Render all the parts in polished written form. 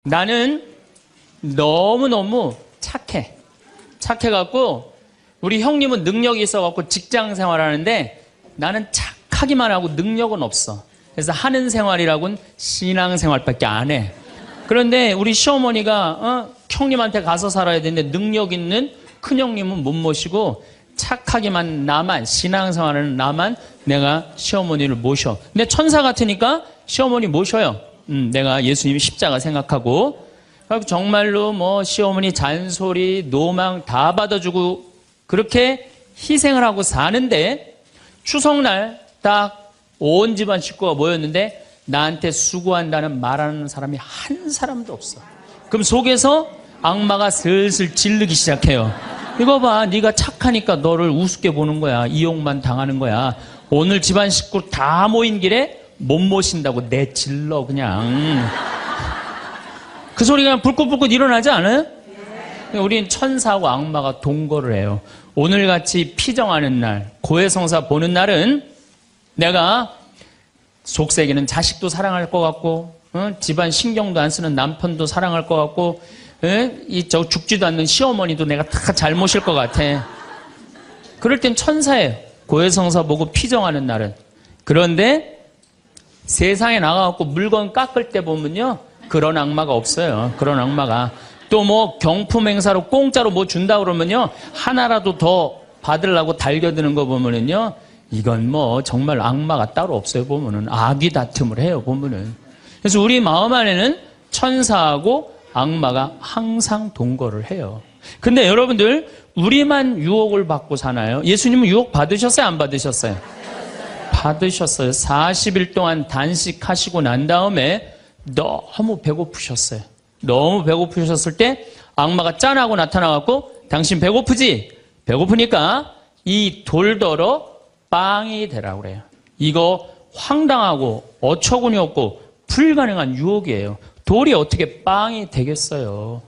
나는 너무너무 착해. 착해갖고 우리 형님은 능력이 있어갖고 직장 생활하는데 나는 착하기만 하고 능력은 없어. 그래서 하는 생활이라고는 신앙생활밖에 안 해. 그런데 우리 시어머니가 형님한테 가서 살아야 되는데 능력 있는 큰형님은 못 모시고 착하기만 나만, 신앙생활은 나만 내가 시어머니를 모셔. 근데 천사 같으니까 시어머니 모셔요. 내가 예수님이 십자가 생각하고. 정말로 뭐 시어머니 잔소리, 노망 다 받아주고 그렇게 희생을 하고 사는데 추석날 딱 온 집안 식구가 모였는데 나한테 수고한다는 말하는 사람이 한 사람도 없어. 그럼 속에서 악마가 슬슬 질르기 시작해요. 이거 봐, 네가 착하니까 너를 우습게 보는 거야. 이용만 당하는 거야. 오늘 집안 식구 다 모인 길에 못 모신다고 내질러 그냥. 그 소리가 불긋불긋 일어나지 않아요? 우린 천사하고 악마가 동거를 해요. 오늘같이 피정하는 날, 고해성사 보는 날은 내가 속세기는 자식도 사랑할 것 같고, 집안 신경도 안 쓰는 남편도 사랑할 것 같고, 죽지도 않는 시어머니도 내가 다 잘 모실 것 같아. 그럴 땐 천사예요. 고해성사 보고 피정하는 날은. 그런데 세상에 나가갖고 물건 깎을 때 보면요, 그런 악마가 없어요. 그런 악마가. 또 뭐 경품 행사로 공짜로 뭐 준다 그러면요, 하나라도 더 받으려고 달겨드는 거 보면은요, 이건 뭐 정말 악마가 따로 없어요. 보면은 악이 다툼을 해요. 보면은. 그래서 우리 마음 안에는 천사하고 악마가 항상 동거를 해요. 근데 여러분들, 우리만 유혹을 받고 사나요? 예수님은 유혹 받으셨어요? 안 받으셨어요? 받으셨어요. 40일 동안 단식하시고 난 다음에 너무 배고프셨어요. 너무 배고프셨을 때 악마가 짠하고 나타나갖고 당신 배고프지? 배고프니까 이 돌더러 빵이 되라고 그래요. 이거 황당하고 어처구니 없고 불가능한 유혹이에요. 돌이 어떻게 빵이 되겠어요?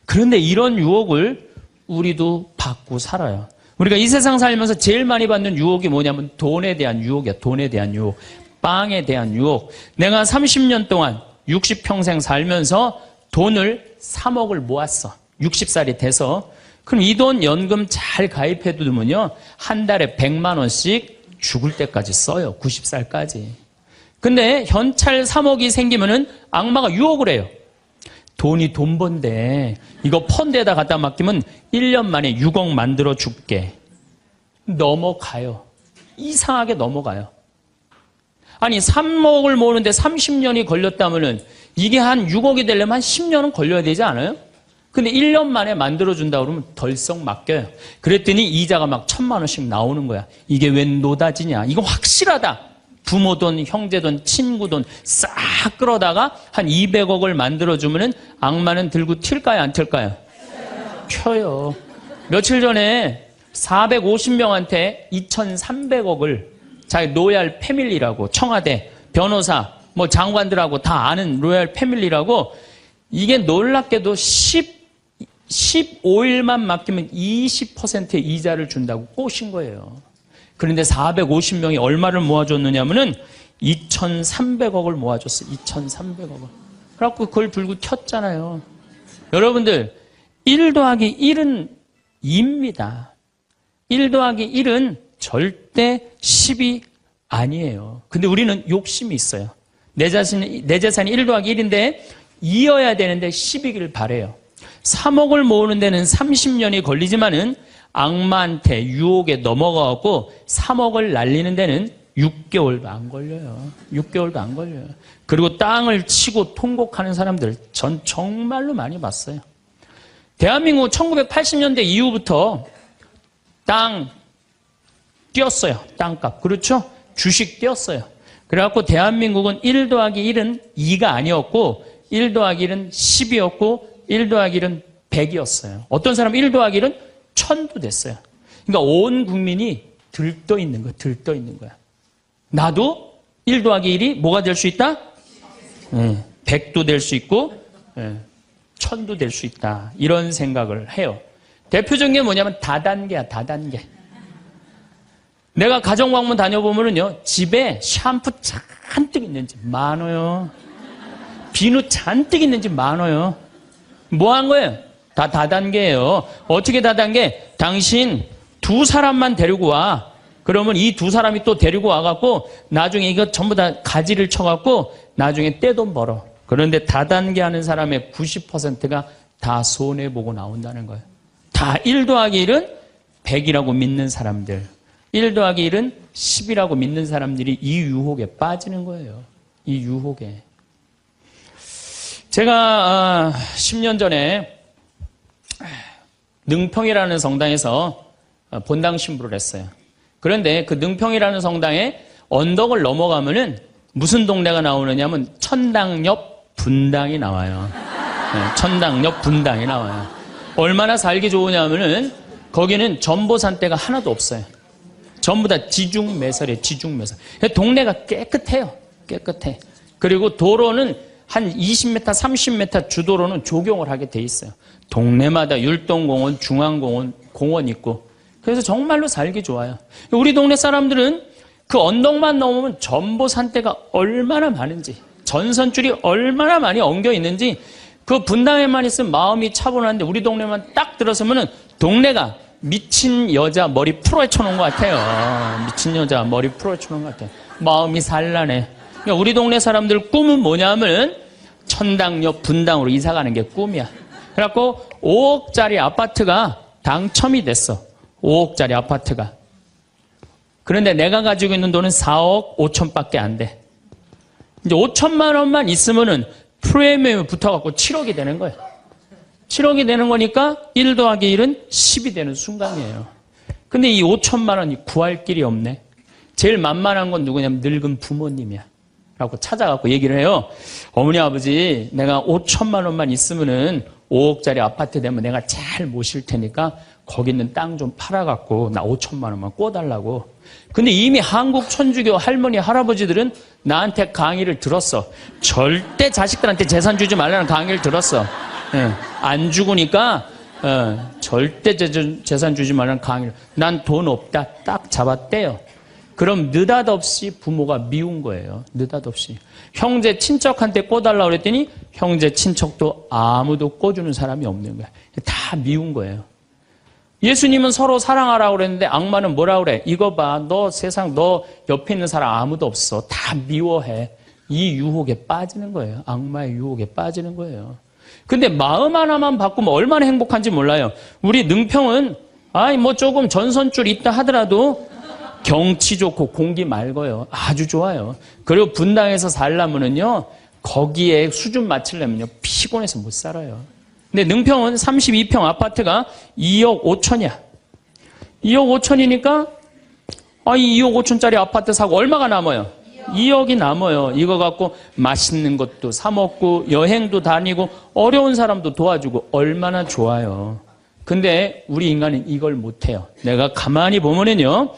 그런데 이런 유혹을 우리도 받고 살아요. 우리가 이 세상 살면서 제일 많이 받는 유혹이 뭐냐면 돈에 대한 유혹이야. 돈에 대한 유혹. 빵에 대한 유혹. 내가 30년 동안 60평생 살면서 돈을 3억을 모았어. 60살이 돼서. 그럼 이 돈 연금 잘 가입해 두면요, 한 달에 100만 원씩 죽을 때까지 써요. 90살까지. 근데 현찰 3억이 생기면은 악마가 유혹을 해요. 돈이 돈 번데 이거 펀드에다 갖다 맡기면 1년 만에 6억 만들어 줄게. 넘어가요. 이상하게 넘어가요. 아니 3억을 모으는데 30년이 걸렸다면은 이게 한 6억이 되려면 한 10년은 걸려야 되지 않아요? 근데 1년 만에 만들어준다 그러면 덜썩 맡겨요. 그랬더니 이자가 막 1,000만 원씩 나오는 거야. 이게 웬 노다지냐. 이거 확실하다. 부모 돈, 형제 돈, 친구 돈 싹 끌어다가 한 200억을 만들어주면은 악마는 들고 튈까요? 안 튈까요? 튀어요. 며칠 전에 450명한테 2,300억을 자기 로얄 패밀리라고, 청와대, 변호사, 뭐 장관들하고 다 아는 로얄 패밀리라고, 이게 놀랍게도 15일만 맡기면 20%의 이자를 준다고 꼬신 거예요. 그런데 450명이 얼마를 모아줬느냐면은 2,300억을 모아줬어요. 2,300억을. 그래갖고 그걸 들고 튀었잖아요. 여러분들, 1 더하기 1은 2입니다. 1 더하기 1은 절대 10이 아니에요. 근데 우리는 욕심이 있어요. 내 재산이 1 더하기 1인데 이어야 되는데 10이길 바래요. 3억을 모으는 데는 30년이 걸리지만은 악마한테 유혹에 넘어가고 3억을 날리는 데는 6개월도 안 걸려요. 6개월도 안 걸려요. 그리고 땅을 치고 통곡하는 사람들 전 정말로 많이 봤어요. 대한민국 1980년대 이후부터 땅 뛰었어요. 땅값. 그렇죠? 주식 뛰었어요. 그래갖고 대한민국은 1 더하기 1은 2가 아니었고 1 더하기 1은 10이었고 1 더하기 1은 100이었어요. 어떤 사람은 1 더하기 1은 1000도 됐어요. 그러니까 온 국민이 들떠 있는 거야. 들떠 있는 거야. 나도 1 더하기 1이 뭐가 될 수 있다? 100도 될 수 있고 1000도 될 수 있다. 이런 생각을 해요. 대표적인 게 뭐냐면 다단계야. 다단계. 내가 가정방문 다녀보면요, 집에 샴푸 잔뜩 있는 집 많아요. 비누 잔뜩 있는 집 많아요. 뭐 한 거예요? 다 다단계예요. 어떻게 다단계? 당신 두 사람만 데리고 와. 그러면 이 두 사람이 또 데리고 와갖고 나중에 이거 전부 다 가지를 쳐갖고 나중에 떼돈 벌어. 그런데 다단계 하는 사람의 90%가 다 손해보고 나온다는 거예요. 다 1 더하기 1은 100이라고 믿는 사람들, 1 더하기 1은 10이라고 믿는 사람들이 이 유혹에 빠지는 거예요. 이 유혹에. 제가 10년 전에 능평이라는 성당에서 본당 신부를 했어요. 그런데 그 능평이라는 성당에 언덕을 넘어가면은 무슨 동네가 나오느냐면 천당역 분당이 나와요. 네, 천당역 분당이 나와요. 얼마나 살기 좋으냐면은 거기는 전보산대가 하나도 없어요. 전부 다 지중매설이에요. 지중매설. 동네가 깨끗해요. 깨끗해. 그리고 도로는 한 20m, 30m 주도로는 조경을 하게 돼 있어요. 동네마다 율동공원, 중앙공원, 공원 있고. 그래서 정말로 살기 좋아요. 우리 동네 사람들은 그 언덕만 넘으면 전보산대가 얼마나 많은지, 전선줄이 얼마나 많이 엉겨 있는지, 그 분당에만 있으면 마음이 차분한데 우리 동네만 딱 들어서면은 동네가 미친 여자 머리 풀어헤쳐 놓은 것 같아요. 미친 여자 머리 풀어헤쳐 놓은 것 같아요. 마음이 산란해. 그러니까 우리 동네 사람들 꿈은 뭐냐면 천당역 분당으로 이사 가는 게 꿈이야. 그래갖고 5억짜리 아파트가 당첨이 됐어. 5억짜리 아파트가. 그런데 내가 가지고 있는 돈은 4억 5천밖에 안 돼. 이제 5천만 원만 있으면은 프리미엄이 붙어갖고 7억이 되는 거예요. 7억이 되는 거니까 1 더하기 1은 10이 되는 순간이에요. 근데 이 5천만 원이 구할 길이 없네. 제일 만만한 건 누구냐면 늙은 부모님이야. 라고 찾아갖고 얘기를 해요. 어머니, 아버지, 내가 5천만 원만 있으면은 5억짜리 아파트 되면 내가 잘 모실 테니까 거기 있는 땅 좀 팔아갖고 나 5천만 원만 꿔달라고. 근데 이미 한국 천주교 할머니, 할아버지들은 나한테 강의를 들었어. 절대 자식들한테 재산 주지 말라는 강의를 들었어. 예, 안 죽으니까 절대 재산 주지 말라는 강의를. 난 돈 없다. 딱 잡았대요. 그럼 느닷없이 부모가 미운 거예요. 느닷없이. 형제 친척한테 꿔달라고 그랬더니 형제 친척도 아무도 꿔주는 사람이 없는 거야. 다 미운 거예요. 예수님은 서로 사랑하라고 그랬는데 악마는 뭐라고 그래? 이거 봐. 너 세상 너 옆에 있는 사람 아무도 없어. 다 미워해. 이 유혹에 빠지는 거예요. 악마의 유혹에 빠지는 거예요. 근데 마음 하나만 바꾸면 얼마나 행복한지 몰라요. 우리 능평은 뭐 조금 전선줄 있다 하더라도 경치 좋고 공기 맑아요. 아주 좋아요. 그리고 분당에서 살려면은요, 거기에 수준 맞추려면요, 피곤해서 못 살아요. 근데 능평은 32평 아파트가 2억 5천이야. 2억 5천이니까, 이 2억 5천짜리 아파트 사고 얼마가 남아요? 2억이 남아요. 이거 갖고 맛있는 것도 사먹고, 여행도 다니고, 어려운 사람도 도와주고, 얼마나 좋아요. 근데 우리 인간은 이걸 못해요. 내가 가만히 보면은요,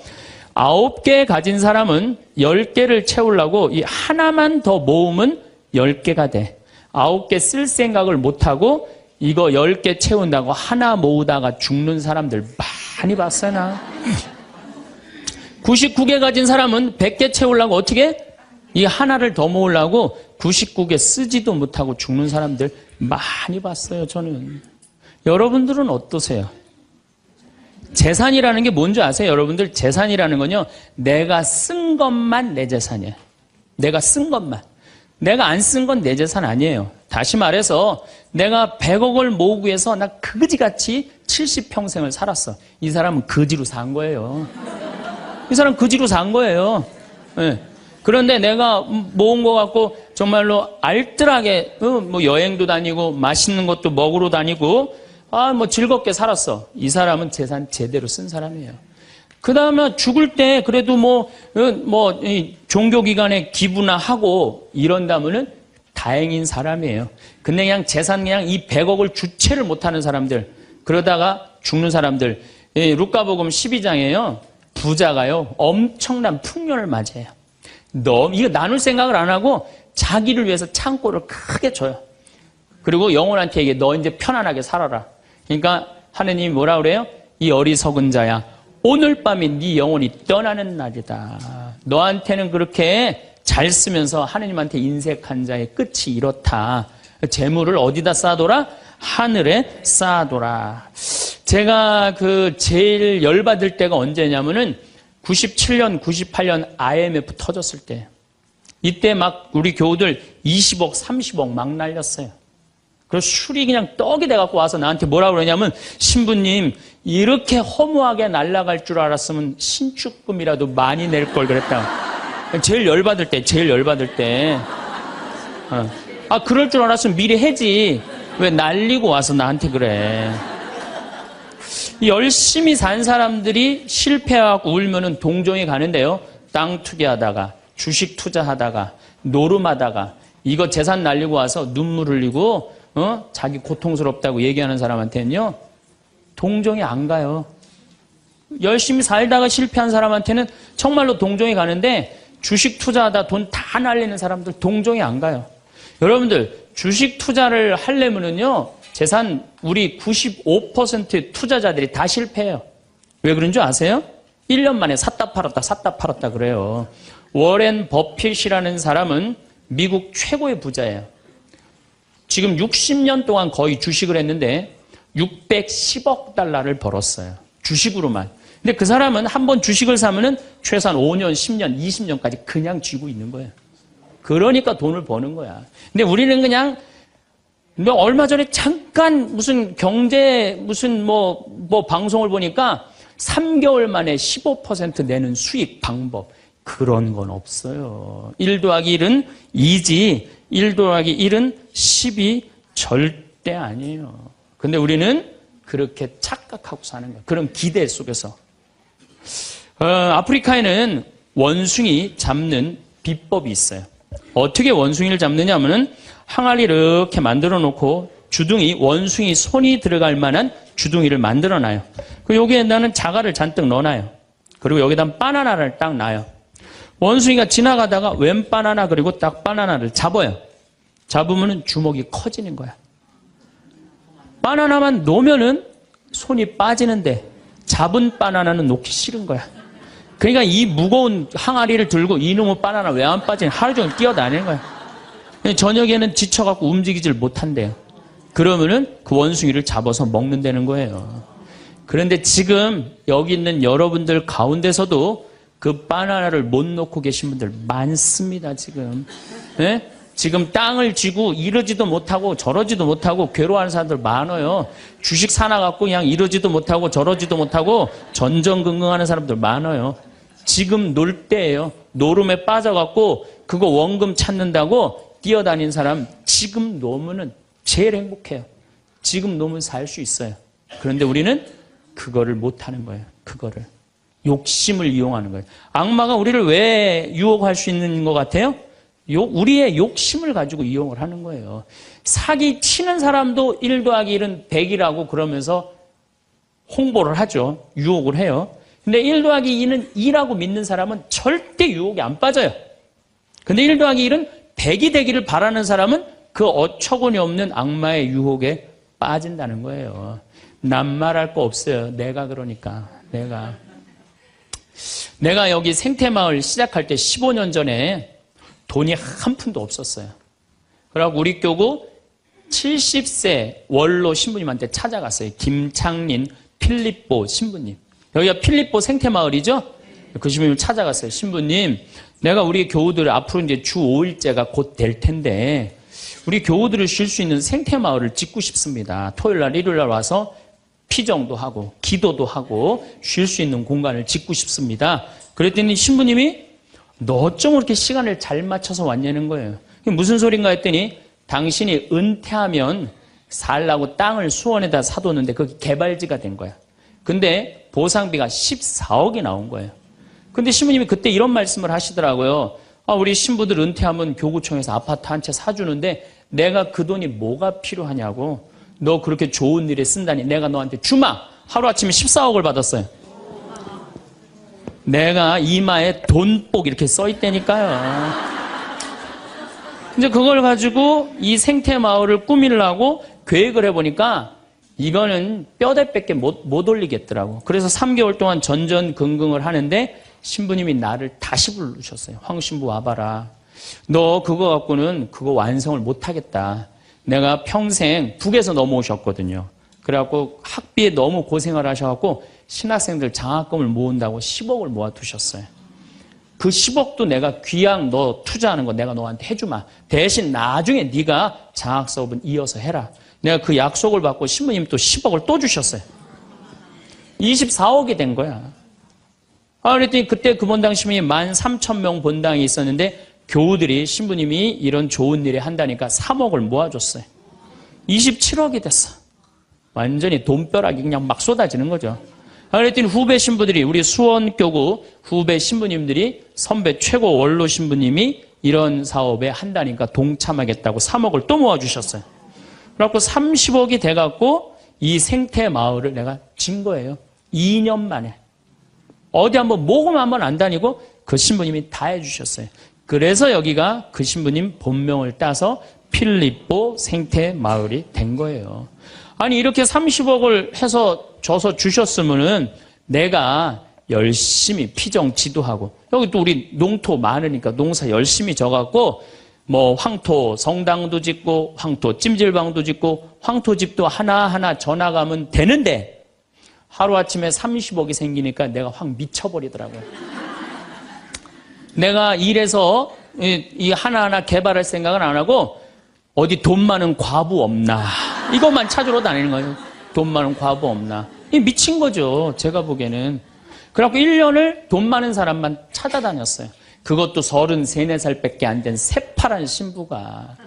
9개 가진 사람은 10개를 채우려고 이 하나만 더 모으면 10개가 돼. 9개 쓸 생각을 못하고 이거 10개 채운다고 하나 모으다가 죽는 사람들 많이 봤어요, 나. 99개 가진 사람은 100개 채우려고 어떻게? 이 하나를 더 모으려고 99개 쓰지도 못하고 죽는 사람들 많이 봤어요, 저는. 여러분들은 어떠세요? 재산이라는 게 뭔지 아세요? 여러분들 재산이라는 건요, 내가 쓴 것만 내 재산이에요. 내가 쓴 것만. 내가 안 쓴 건 내 재산 아니에요. 다시 말해서 내가 100억을 모으기 위해서 나 그지같이 70평생을 살았어. 이 사람은 거지로 산 거예요. 이 사람 거지로 산 거예요. 네. 그런데 내가 모은 거 갖고 정말로 알뜰하게 뭐 여행도 다니고 맛있는 것도 먹으러 다니고 뭐 즐겁게 살았어. 이 사람은 재산 제대로 쓴 사람이에요. 그 다음에 죽을 때 그래도 이 종교기관에 기부나 하고 이런다면은 다행인 사람이에요. 근데 그냥 재산 그냥 이 100억을 주체를 못하는 사람들, 그러다가 죽는 사람들, 루카복음 12장에요. 부자가요, 엄청난 풍년을 맞이해요. 이거 나눌 생각을 안 하고 자기를 위해서 창고를 크게 줘요. 그리고 영혼한테 얘기해. 너 이제 편안하게 살아라. 그러니까 하느님이 뭐라 그래요? 이 어리석은 자야, 오늘 밤이 네 영혼이 떠나는 날이다. 너한테는 그렇게 잘 쓰면서 하느님한테 인색한 자의 끝이 이렇다. 재물을 어디다 쌓아둬라? 하늘에 쌓아둬라. 제가 제일 열받을 때가 언제냐면은 97년, 98년 IMF 터졌을 때. 이때 막 우리 교우들 20억, 30억 막 날렸어요. 그래서 술이 그냥 떡이 돼갖고 와서 나한테 뭐라 그러냐면, 신부님, 이렇게 허무하게 날아갈 줄 알았으면 신축금이라도 많이 낼 걸 그랬다. 제일 열받을 때. 그럴 줄 알았으면 미리 해지. 왜 날리고 와서 나한테 그래. 열심히 산 사람들이 실패하고 울면은 동정이 가는데요. 땅 투기하다가, 주식 투자하다가, 노름하다가, 이거 재산 날리고 와서 눈물 흘리고, 자기 고통스럽다고 얘기하는 사람한테는요, 동정이 안 가요. 열심히 살다가 실패한 사람한테는 정말로 동정이 가는데, 주식 투자하다 돈 다 날리는 사람들 동정이 안 가요. 여러분들, 주식 투자를 하려면은요, 재산 우리 95%의 투자자들이 다 실패해요. 왜 그런 줄 아세요? 1년 만에 샀다 팔았다 그래요. 워렌 버핏이라는 사람은 미국 최고의 부자예요. 지금 60년 동안 거의 주식을 했는데 610억 달러를 벌었어요. 주식으로만. 근데 그 사람은 한번 주식을 사면은 최소한 5년, 10년, 20년까지 그냥 쥐고 있는 거예요. 그러니까 돈을 버는 거야. 근데 우리는 그냥 얼마 전에 잠깐 무슨 경제 뭐 방송을 보니까 3개월 만에 15% 내는 수익 방법. 그런 건 없어요. 1 더하기 1은 2지 1 더하기 1은 10이 절대 아니에요. 근데 우리는 그렇게 착각하고 사는 거예요. 그런 기대 속에서. 아프리카에는 원숭이 잡는 비법이 있어요. 어떻게 원숭이를 잡느냐 하면은 항아리 이렇게 만들어 놓고 주둥이, 원숭이 손이 들어갈 만한 주둥이를 만들어 놔요. 그리고 여기에다는 자갈을 잔뜩 넣어놔요. 그리고 여기다 바나나를 딱 놔요. 원숭이가 지나가다가 웬 바나나 그리고 딱 바나나를 잡아요. 잡으면은 주먹이 커지는 거야. 바나나만 놓으면은 손이 빠지는데 잡은 바나나는 놓기 싫은 거야. 그러니까 이 무거운 항아리를 들고 이놈의 바나나 왜 안 빠지냐 하루 종일 뛰어다니는 거야. 저녁에는 지쳐갖고 움직이질 못한대요. 그러면은 그 원숭이를 잡아서 먹는다는 거예요. 그런데 지금 여기 있는 여러분들 가운데서도 그 바나나를 못 놓고 계신 분들 많습니다, 지금. 네? 지금 땅을 쥐고 이러지도 못하고 저러지도 못하고 괴로워하는 사람들 많아요. 주식 사놔갖고 그냥 이러지도 못하고 저러지도 못하고 전전긍긍하는 사람들 많아요. 지금 놀 때예요. 노름에 빠져갖고 그거 원금 찾는다고 뛰어다니는 사람 지금 놓으면은 제일 행복해요. 지금 놓으면 살 수 있어요. 그런데 우리는 그거를 못하는 거예요. 그거를. 욕심을 이용하는 거예요. 악마가 우리를 왜 유혹할 수 있는 것 같아요? 우리의 욕심을 가지고 이용을 하는 거예요. 사기 치는 사람도 1 더하기 1은 100이라고 그러면서 홍보를 하죠. 유혹을 해요. 근데 1 더하기 2는 2라고 믿는 사람은 절대 유혹이 안 빠져요. 근데 1 더하기 1은 100이 되기를 바라는 사람은 그 어처구니 없는 악마의 유혹에 빠진다는 거예요. 난 말할 거 없어요. 내가 그러니까. 내가 여기 생태마을 시작할 때 15년 전에 돈이 한 푼도 없었어요. 그래갖고 우리 교구 70세 원로 신부님한테 찾아갔어요. 김창린 필립보 신부님. 여기가 필립보 생태마을이죠? 그 신부님 찾아갔어요. 신부님, 내가 우리 교우들 앞으로 이제 주 5일째가 곧 될 텐데 우리 교우들을 쉴 수 있는 생태마을을 짓고 싶습니다. 토요일날, 일요일날 와서 피정도 하고 기도도 하고 쉴 수 있는 공간을 짓고 싶습니다. 그랬더니 신부님이 너 어쩜 그렇게 시간을 잘 맞춰서 왔냐는 거예요. 무슨 소린가 했더니 당신이 은퇴하면 살라고 땅을 수원에다 사뒀는데 그게 개발지가 된 거야. 근데 보상비가 14억이 나온 거예요. 근데 신부님이 그때 이런 말씀을 하시더라고요. 우리 신부들 은퇴하면 교구청에서 아파트 한 채 사주는데 내가 그 돈이 뭐가 필요하냐고. 너 그렇게 좋은 일에 쓴다니 내가 너한테 주마. 하루아침에 14억을 받았어요. 내가 이마에 돈복 이렇게 써있다니까요. 이제 그걸 가지고 이 생태마을을 꾸미려고 계획을 해보니까 이거는 뼈대밖에 못 올리겠더라고. 그래서 3개월 동안 전전긍긍을 하는데 신부님이 나를 다시 부르셨어요. 황 신부 와봐라. 너 그거 갖고는 그거 완성을 못하겠다. 내가 평생 북에서 넘어오셨거든요. 그래갖고 학비에 너무 고생을 하셔갖고 신학생들 장학금을 모은다고 10억을 모아두셨어요. 그 10억도 내가 귀양 너 투자하는 거 내가 너한테 해주마. 대신 나중에 네가 장학 사업은 이어서 해라. 내가 그 약속을 받고 신부님 또 10억을 또 주셨어요. 24억이 된 거야. 그랬더니 그때 그 본당 시민이 13,000명 본당이 있었는데 교우들이 신부님이 이런 좋은 일에 한다니까 3억을 모아줬어요. 27억이 됐어. 완전히 돈벼락이 그냥 막 쏟아지는 거죠. 그랬더니 후배 신부들이, 우리 수원교구 후배 신부님들이 선배 최고 원로 신부님이 이런 사업에 한다니까 동참하겠다고 3억을 또 모아주셨어요. 그래갖고 30억이 돼갖고 이 생태 마을을 내가 진 거예요. 2년 만에. 어디 한번 모금 한번 안 다니고 그 신부님이 다 해주셨어요. 그래서 여기가 그 신부님 본명을 따서 필리포 생태 마을이 된 거예요. 아니 이렇게 30억을 해서 줘서 주셨으면은 내가 열심히 피정 지도하고, 여기 또 우리 농토 많으니까 농사 열심히 져갖고 뭐 황토 성당도 짓고 황토 찜질방도 짓고 황토집도 하나하나 져나가면 되는데 하루아침에 30억이 생기니까 내가 확 미쳐버리더라고요. 내가 일해서 이 하나하나 개발할 생각은 안 하고 어디 돈 많은 과부 없나 이것만 찾으러 다니는 거예요. 돈 많은 과부 없나. 이 미친 거죠. 제가 보기에는. 그래갖고 1년을 돈 많은 사람만 찾아다녔어요. 그것도 33, 4살밖에 안 된 새파란 신부가.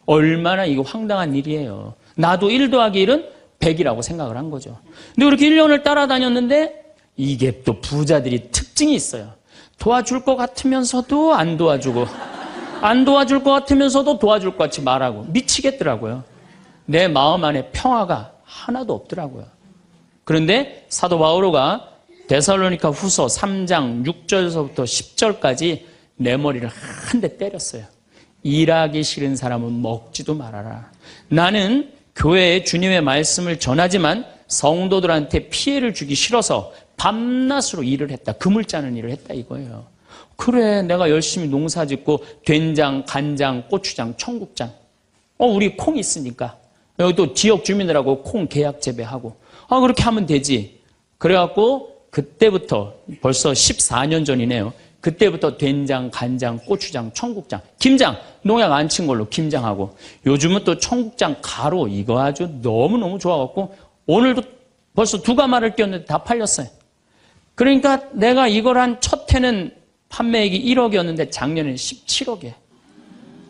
얼마나 이거 황당한 일이에요. 나도 1 더하기 1은 100이라고 생각을 한 거죠. 근데 그렇게 1년을 따라다녔는데 이게 또 부자들이 특징이 있어요. 도와줄 것 같으면서도 안 도와주고, 안 도와줄 것 같으면서도 도와줄 것 같이 말하고. 미치겠더라고요. 내 마음 안에 평화가 하나도 없더라고요. 그런데 사도 바오로가 데살로니가 후서 3장 6절서부터 10절까지 내 머리를 한 대 때렸어요. 일하기 싫은 사람은 먹지도 말아라. 나는 교회에 주님의 말씀을 전하지만 성도들한테 피해를 주기 싫어서 밤낮으로 일을 했다. 금을 짜는 일을 했다 이거예요. 그래, 내가 열심히 농사 짓고 된장, 간장, 고추장, 청국장. 우리 콩 있으니까. 여기 또 지역 주민들하고 콩 계약 재배하고. 그렇게 하면 되지. 그래갖고 그때부터 벌써 14년 전이네요. 그때부터 된장, 간장, 고추장, 청국장, 김장, 농약 안 친 걸로 김장하고, 요즘은 또 청국장 가루, 이거 아주 너무너무 좋아갖고 오늘도 벌써 2가마를 띄웠는데 다 팔렸어요. 그러니까 내가 이걸 한 첫 해는 판매액이 1억이었는데 작년에는 17억이에요.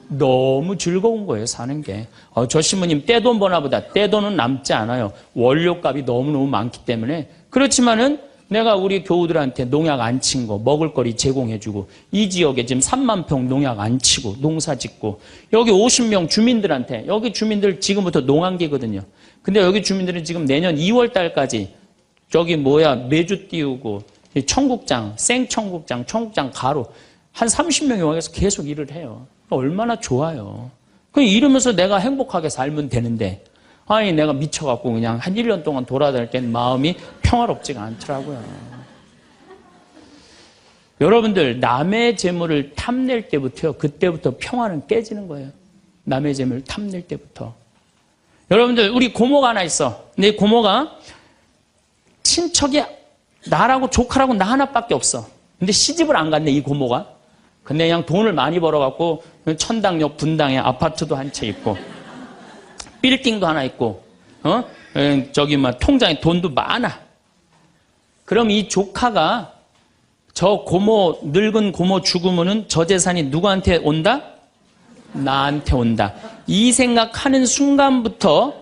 너무 즐거운 거예요, 사는 게. 저 신부님 떼돈 버나 보다. 떼돈은 남지 않아요. 원료값이 너무너무 많기 때문에. 그렇지만은 내가 우리 교우들한테 농약 안 친 거, 먹을거리 제공해주고, 이 지역에 지금 3만 평 농약 안 치고, 농사 짓고, 여기 50명 주민들한테, 여기 주민들 지금부터 농한기거든요. 근데 여기 주민들은 지금 내년 2월 달까지 저기 매주 띄우고, 청국장, 생청국장, 청국장 가루, 한 30명이 와서 계속 일을 해요. 얼마나 좋아요. 이러면서 내가 행복하게 살면 되는데, 아니 내가 미쳐갖고 그냥 한 1년 동안 돌아다닐 땐 마음이 평화롭지가 않더라고요. 여러분들, 남의 재물을 탐낼 때부터요, 그때부터 평화는 깨지는 거예요. 남의 재물을 탐낼 때부터. 여러분들, 우리 고모가 하나 있어. 근데 고모가 친척이 나라고 조카라고 나 하나밖에 없어. 근데 시집을 안 갔네, 이 고모가. 근데 그냥 돈을 많이 벌어갖고 천당역 분당에 아파트도 한 채 있고, 빌딩도 하나 있고, 저기 통장에 돈도 많아. 그럼 이 조카가 저 고모, 늙은 고모 죽으면은 저 재산이 누구한테 온다? 나한테 온다. 이 생각하는 순간부터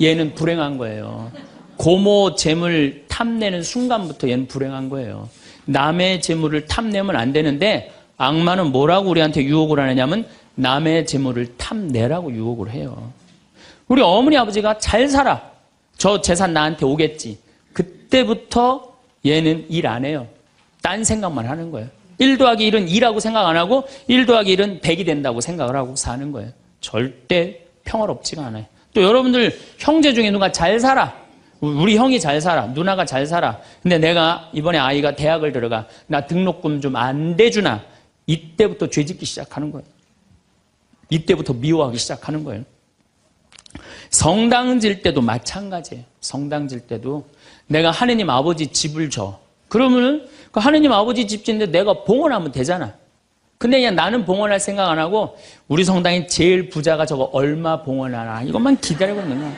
얘는 불행한 거예요. 고모 재물 탐내는 순간부터 얘는 불행한 거예요. 남의 재물을 탐내면 안 되는데, 악마는 뭐라고 우리한테 유혹을 하느냐면 남의 재물을 탐내라고 유혹을 해요. 우리 어머니 아버지가 잘 살아. 저 재산 나한테 오겠지. 그때부터 얘는 일 안 해요. 딴 생각만 하는 거예요. 1 더하기 1은 2라고 생각 안 하고 1 더하기 1은 100이 된다고 생각을 하고 사는 거예요. 절대 평화롭지가 않아요. 또 여러분들 형제 중에 누가 잘 살아. 우리 형이 잘 살아. 누나가 잘 살아. 근데 내가 이번에 아이가 대학을 들어가. 나 등록금 좀 안 대주나. 이때부터 죄짓기 시작하는 거예요. 이때부터 미워하기 시작하는 거예요. 성당 질 때도 마찬가지예요. 성당 질 때도 내가 하느님 아버지 집을 줘. 그러면은 그 하느님 아버지 집 짓는데 내가 봉헌하면 되잖아. 근데 그냥 나는 봉헌할 생각 안 하고 우리 성당의 제일 부자가 저거 얼마 봉헌하나 이것만 기다리고 있는 거야.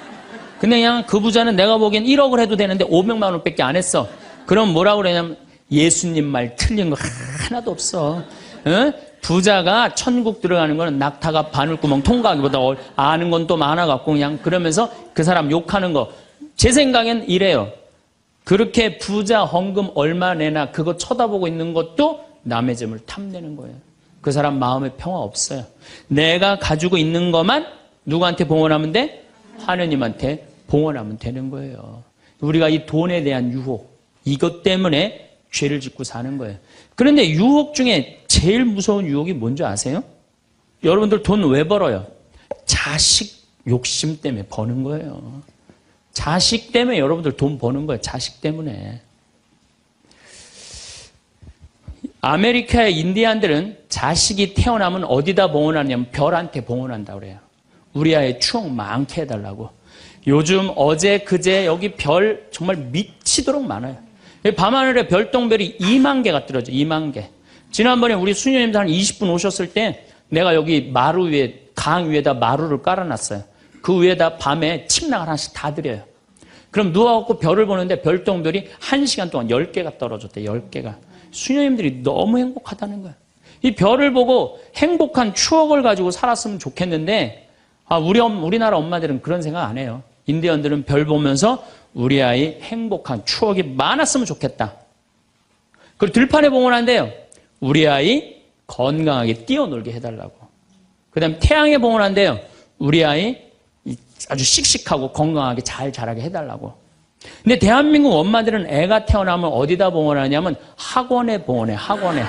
근데 그냥 그 부자는 내가 보기엔 1억을 해도 되는데 500만 원밖에 안 했어. 그럼 뭐라고 그러냐면 예수님 말 틀린 거 하나도 없어. 응? 부자가 천국 들어가는 거는 낙타가 바늘구멍 통과하기보다 아는 건 또 많아갖고 그냥 그러면서 그 사람 욕하는 거. 제 생각엔 이래요. 그렇게 부자 헌금 얼마 내나 그거 쳐다보고 있는 것도 남의 점을 탐내는 거예요. 그 사람 마음에 평화 없어요. 내가 가지고 있는 것만 누구한테 봉헌하면 돼? 하느님한테 봉헌하면 되는 거예요. 우리가 이 돈에 대한 유혹, 이것 때문에 죄를 짓고 사는 거예요. 그런데 유혹 중에 제일 무서운 유혹이 뭔지 아세요? 여러분들 돈 왜 벌어요? 자식 욕심 때문에 버는 거예요. 자식 때문에 여러분들 돈 버는 거예요. 자식 때문에. 아메리카의 인디안들은 자식이 태어나면 어디다 봉헌하냐면 별한테 봉헌한다고 그래요. 우리 아이 추억 많게 해달라고. 요즘 어제 그제 여기 별 정말 미치도록 많아요. 밤하늘에 별똥별이 2만 개가 떨어져. 2만 개. 지난번에 우리 수녀님도 한 20분 오셨을 때 내가 여기 마루 위에 강 위에다 마루를 깔아놨어요. 그 위에다 밤에 침낭 하나씩 다 드려요. 그럼 누워갖고 별을 보는데 별똥별이 1시간 동안 10개가 떨어졌대. 10개가. 수녀님들이 너무 행복하다는 거야. 이 별을 보고 행복한 추억을 가지고 살았으면 좋겠는데 우리나라 엄마들은 그런 생각 안 해요. 인디언들은 별 보면서 우리 아이 행복한 추억이 많았으면 좋겠다. 그리고 들판에 봉헌한대요. 우리 아이 건강하게 뛰어놀게 해달라고. 그 다음에 태양에 봉헌한대요. 우리 아이 아주 씩씩하고 건강하게 잘 자라게 해달라고. 근데 대한민국 엄마들은 애가 태어나면 어디다 봉헌하냐면 학원에 봉헌해. 학원에.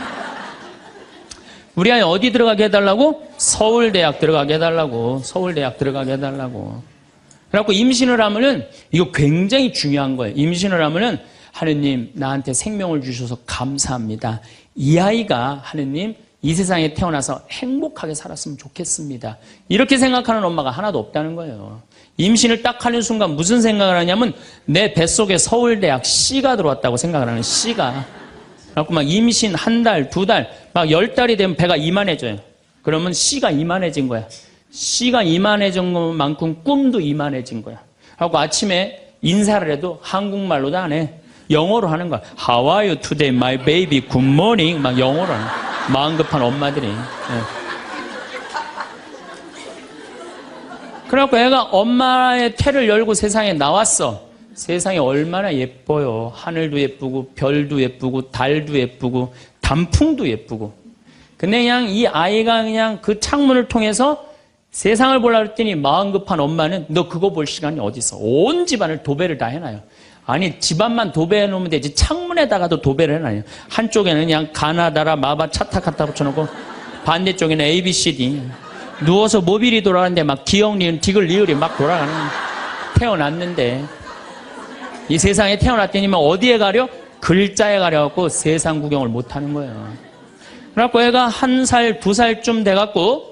우리 아이 어디 들어가게 해달라고? 서울대학 들어가게 해달라고. 서울대학 들어가게 해달라고. 그래갖고 임신을 하면은 이거 굉장히 중요한 거예요. 임신을 하면은 하느님 나한테 생명을 주셔서 감사합니다. 이 아이가 하느님 이 세상에 태어나서 행복하게 살았으면 좋겠습니다. 이렇게 생각하는 엄마가 하나도 없다는 거예요. 임신을 딱 하는 순간 무슨 생각을 하냐면 내 뱃속에 서울대학 C가 들어왔다고 생각을 하는 C가. 그래갖고 막 임신 한 달, 두 달, 막 10달이 되면 배가 이만해져요. 그러면 C가 이만해진 거야. C가 이만해진 것만큼 꿈도 이만해진 거야. 하고 아침에 인사를 해도 한국말로도 안 해. 영어로 하는 거야. How are you today, my baby? Good morning. 막 영어로 하는 거야. 마음 급한 엄마들이. 네. 그래갖고 애가 엄마의 태를 열고 세상에 나왔어. 세상이 얼마나 예뻐요. 하늘도 예쁘고 별도 예쁘고 달도 예쁘고 단풍도 예쁘고. 근데 그냥 이 아이가 그냥 그 창문을 통해서 세상을 보려고 했더니 마음 급한 엄마는 너 그거 볼 시간이 어디 있어. 온 집안을 도배를 다 해놔요. 아니 집안만 도배해 놓으면 되지 창문에다가도 도배를 해놔요. 한쪽에는 그냥 가나다라 마바 차타카타 붙여놓고 반대쪽에는 ABCD. 누워서 모빌이 돌아가는데 막 기억 니은 디귿 리을이 막 돌아가는. 태어났는데 이 세상에 태어났더니만 어디에 가려? 글자에 가려갖고 세상 구경을 못하는 거예요. 그래갖고 애가 1살, 2살쯤 돼갖고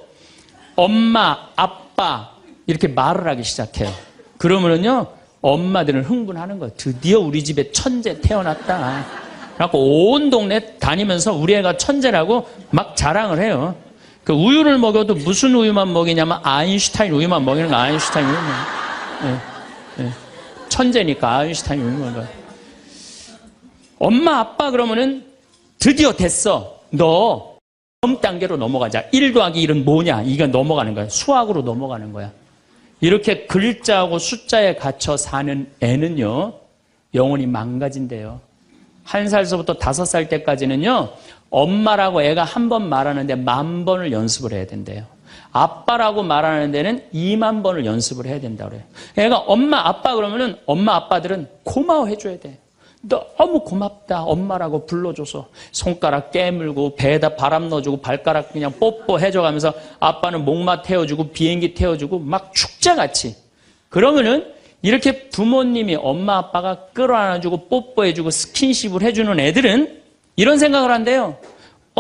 엄마, 아빠 이렇게 말을 하기 시작해요. 그러면은요 엄마들은 흥분하는 거예요. 드디어 우리 집에 천재 태어났다. 그래갖고 온 동네 다니면서 우리 애가 천재라고 막 자랑을 해요. 그 우유를 먹여도 무슨 우유만 먹이냐면 아인슈타인 우유만 먹이는 거. 아인슈타인 우유만. 네, 네. 천재니까 아인슈타인 우유만 먹어요. 엄마 아빠 그러면은 드디어 됐어. 너 다음 단계로 넘어가자. 1 더하기 1은 뭐냐? 이거 넘어가는 거야. 수학으로 넘어가는 거야. 이렇게 글자하고 숫자에 갇혀 사는 애는요 영혼이 망가진대요. 1살서부터 5살 때까지는요 엄마라고 애가 한 번 말하는데 10,000번을 연습을 해야 된대요. 아빠라고 말하는 데는 20,000번을 연습을 해야 된다고 그래요. 애가 엄마 아빠 그러면은 엄마 아빠들은 고마워해 줘야 돼. 너무 고맙다 엄마라고 불러줘서 손가락 깨물고 배에다 바람 넣어주고 발가락 그냥 뽀뽀해줘가면서 아빠는 목마 태워주고 비행기 태워주고 막 축제같이. 그러면은 이렇게 부모님이 엄마 아빠가 끌어안아주고 뽀뽀해주고 스킨십을 해주는 애들은 이런 생각을 한대요.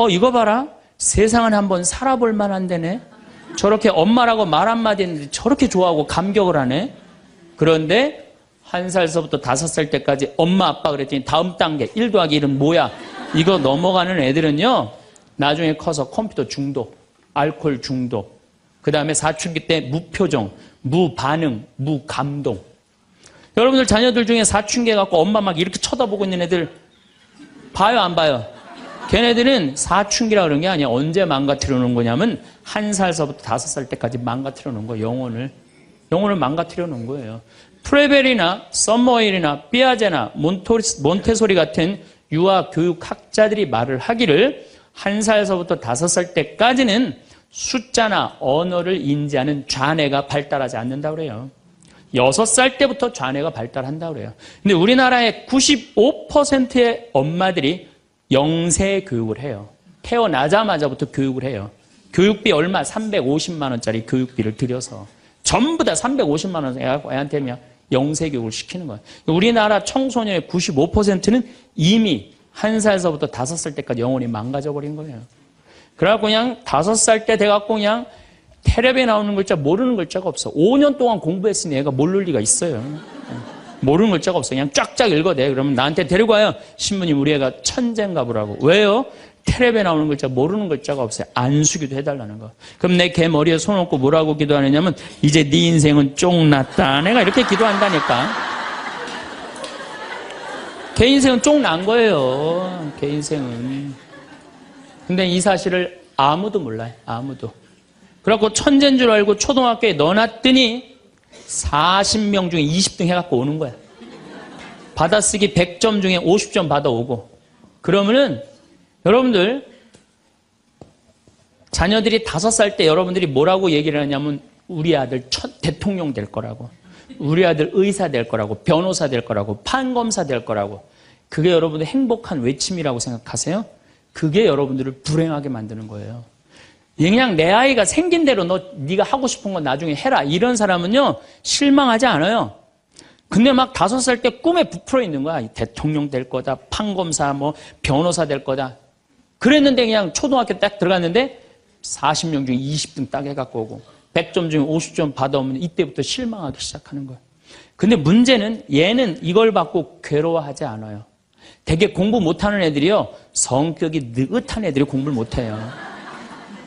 이거 봐라. 세상은 한번 살아볼 만한 데네. 저렇게 엄마라고 말 한마디 했는데 저렇게 좋아하고 감격을 하네. 그런데 1살서부터 5살 때까지 엄마 아빠 그랬더니 다음 단계 1 더하기 1은 뭐야? 이거 넘어가는 애들은요. 나중에 커서 컴퓨터 중독, 알코올 중독, 그 다음에 사춘기 때 무표정, 무반응, 무감동. 여러분들 자녀들 중에 사춘기 해갖고 엄마 막 이렇게 쳐다보고 있는 애들 봐요 안 봐요? 걔네들은 사춘기라 그런 게 아니야. 언제 망가뜨려 놓은 거냐면 1살서부터 5살 때까지 망가뜨려 놓은 거예요. 영혼을 망가뜨려 놓은 거예요. 프레벨이나 썸머힐이나 삐아제나 몬테소리 같은 유아 교육학자들이 말을 하기를 1살서부터 5살 때까지는 숫자나 언어를 인지하는 좌뇌가 발달하지 않는다고 그래요. 6살 때부터 좌뇌가 발달한다고 그래요. 근데 우리나라의 95%의 엄마들이 영세 교육을 해요. 태어나자마자부터 교육을 해요. 교육비 얼마? 350만 원짜리 교육비를 들여서 전부 다 350만 원 애한테 그냥 영세 교육을 시키는 거예요. 우리나라 청소년의 95%는 이미 1살서부터 5살 때까지 영혼이 망가져 버린 거예요. 그래갖고 그냥 5살 때 돼갖고 그냥 텔레비에 나오는 글자 모르는 글자가 없어. 5년 동안 공부했으니 애가 모를 리가 있어요. 모르는 글자가 없어. 그냥 쫙쫙 읽어대. 그러면 나한테 데리고 와요. 신부님 우리 애가 천재인가 보라고. 왜요? 텔레비에 나오는 글자 모르는 글자가 없어요. 안수기도 해달라는 거. 그럼 내 걔 머리에 손 얹고 뭐라고 기도하느냐면 이제 네 인생은 쫑났다. 내가 이렇게 기도한다니까. 걔 인생은 쫑난 거예요. 걔 인생은. 근데 이 사실을 아무도 몰라요. 아무도. 그래갖고 천재인 줄 알고 초등학교에 넣어놨더니 40명 중에 20등 해갖고 오는 거야. 받아쓰기 100점 중에 50점 받아오고. 그러면은 여러분들 자녀들이 5살 때 여러분들이 뭐라고 얘기를 하냐면 우리 아들 대통령 될 거라고, 우리 아들 의사 될 거라고, 변호사 될 거라고, 판검사 될 거라고. 그게 여러분들 행복한 외침이라고 생각하세요? 그게 여러분들을 불행하게 만드는 거예요. 그냥 내 아이가 생긴 대로 네가 하고 싶은 건 나중에 해라. 이런 사람은요 실망하지 않아요. 근데 막 5살 때 꿈에 부풀어 있는 거야. 대통령 될 거다, 판검사, 뭐 변호사 될 거다. 그랬는데 그냥 초등학교 딱 들어갔는데 40명 중에 20등 딱 해갖고 오고 100점 중에 50점 받아오면 이때부터 실망하기 시작하는 거야. 근데 문제는 얘는 이걸 받고 괴로워하지 않아요. 되게 공부 못하는 애들이요 성격이 느긋한 애들이 공부를 못해요.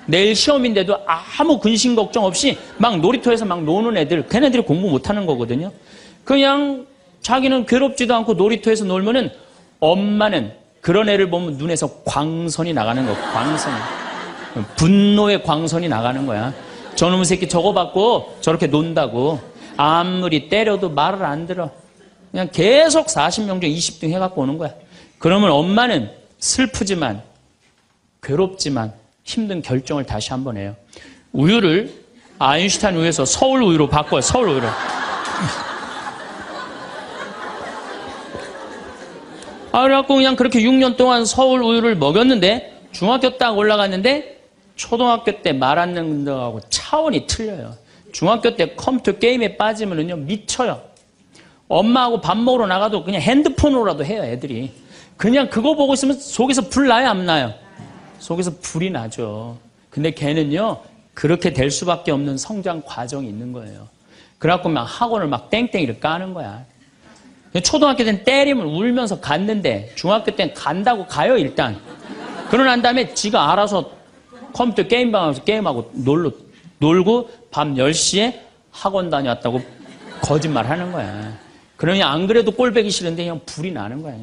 내일 시험인데도 아무 근심 걱정 없이 막 놀이터에서 막 노는 애들, 걔네들이 공부 못하는 거거든요. 그냥 자기는 괴롭지도 않고 놀이터에서 놀면은 엄마는 그런 애를 보면 눈에서 광선이 나가는 거야. 광선이. 분노의 광선이 나가는 거야. 저놈의 새끼 저거 받고 저렇게 논다고. 아무리 때려도 말을 안 들어. 그냥 계속 40명 중에 20등 해갖고 오는 거야. 그러면 엄마는 슬프지만 괴롭지만 힘든 결정을 다시 한번 해요. 우유를 아인슈타인 우유에서 서울 우유로 바꿔요. 서울 우유로. 그래갖고 그냥 그렇게 6년 동안 서울 우유를 먹였는데 중학교 딱 올라갔는데 초등학교 때 말 안 듣는 거하고 차원이 틀려요. 중학교 때 컴퓨터 게임에 빠지면은요 미쳐요. 엄마하고 밥 먹으러 나가도 그냥 핸드폰으로라도 해요. 애들이. 그냥 그거 보고 있으면 속에서 불 나요 안 나요? 속에서 불이 나죠. 근데 걔는요 그렇게 될 수밖에 없는 성장 과정이 있는 거예요. 그래갖고 막 학원을 막 땡땡이를 까는 거야. 초등학교 때는 때리면 울면서 갔는데 중학교 때는 간다고 가요 일단. 그러고 난 다음에 지가 알아서 컴퓨터 게임방에서 게임하고 놀고 밤 10시에 학원 다녀왔다고 거짓말 하는 거야. 그러니 안 그래도 꼴배기 싫은데 그냥 불이 나는 거야.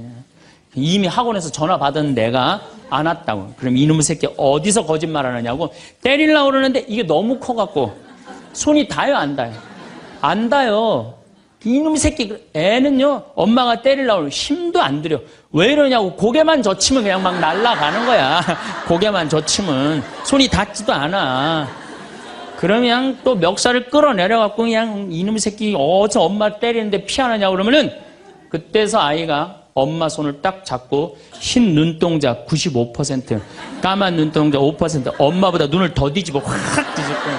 이미 학원에서 전화 받은 내가 안 왔다고. 그럼 이놈의 새끼 어디서 거짓말 하느냐고 때리려고 그러는데 이게 너무 커갖고 손이 닿아요 안 닿아요? 안 닿아요. 이놈의 새끼 애는요 엄마가 때리려고 하면 힘도 안 들여. 왜 이러냐고 고개만 젖히면 그냥 막 날아가는 거야. 고개만 젖히면 손이 닿지도 않아. 그러면 또 멱살을 끌어내려갖고 그냥 이놈의 새끼 어디서 엄마 때리는데 피하느냐고 그러면은 그때서 아이가 엄마 손을 딱 잡고 흰 눈동자 95%, 까만 눈동자 5%, 엄마보다 눈을 더 뒤집어 확 뒤집고.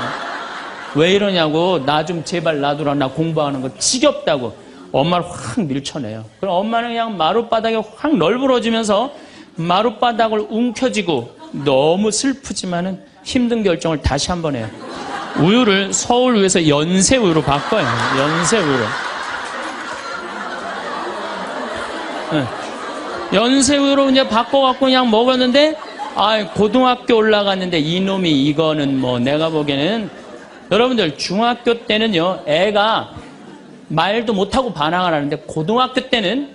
왜 이러냐고 나 좀 제발 놔두라 나 공부하는 거 지겹다고 엄마를 확 밀쳐내요. 그럼 엄마는 그냥 마룻바닥에 확 널브러지면서 마룻바닥을 움켜쥐고 너무 슬프지만은 힘든 결정을 다시 한번 해요. 우유를 서울우유에서 연세우유로 바꿔요. 연세우유로. 네. 연세우유로 이제 바꿔갖고 그냥 먹었는데, 고등학교 올라갔는데 이놈이 이거는 뭐 내가 보기에는, 여러분들 중학교 때는요, 애가 말도 못하고 반항을 하는데 고등학교 때는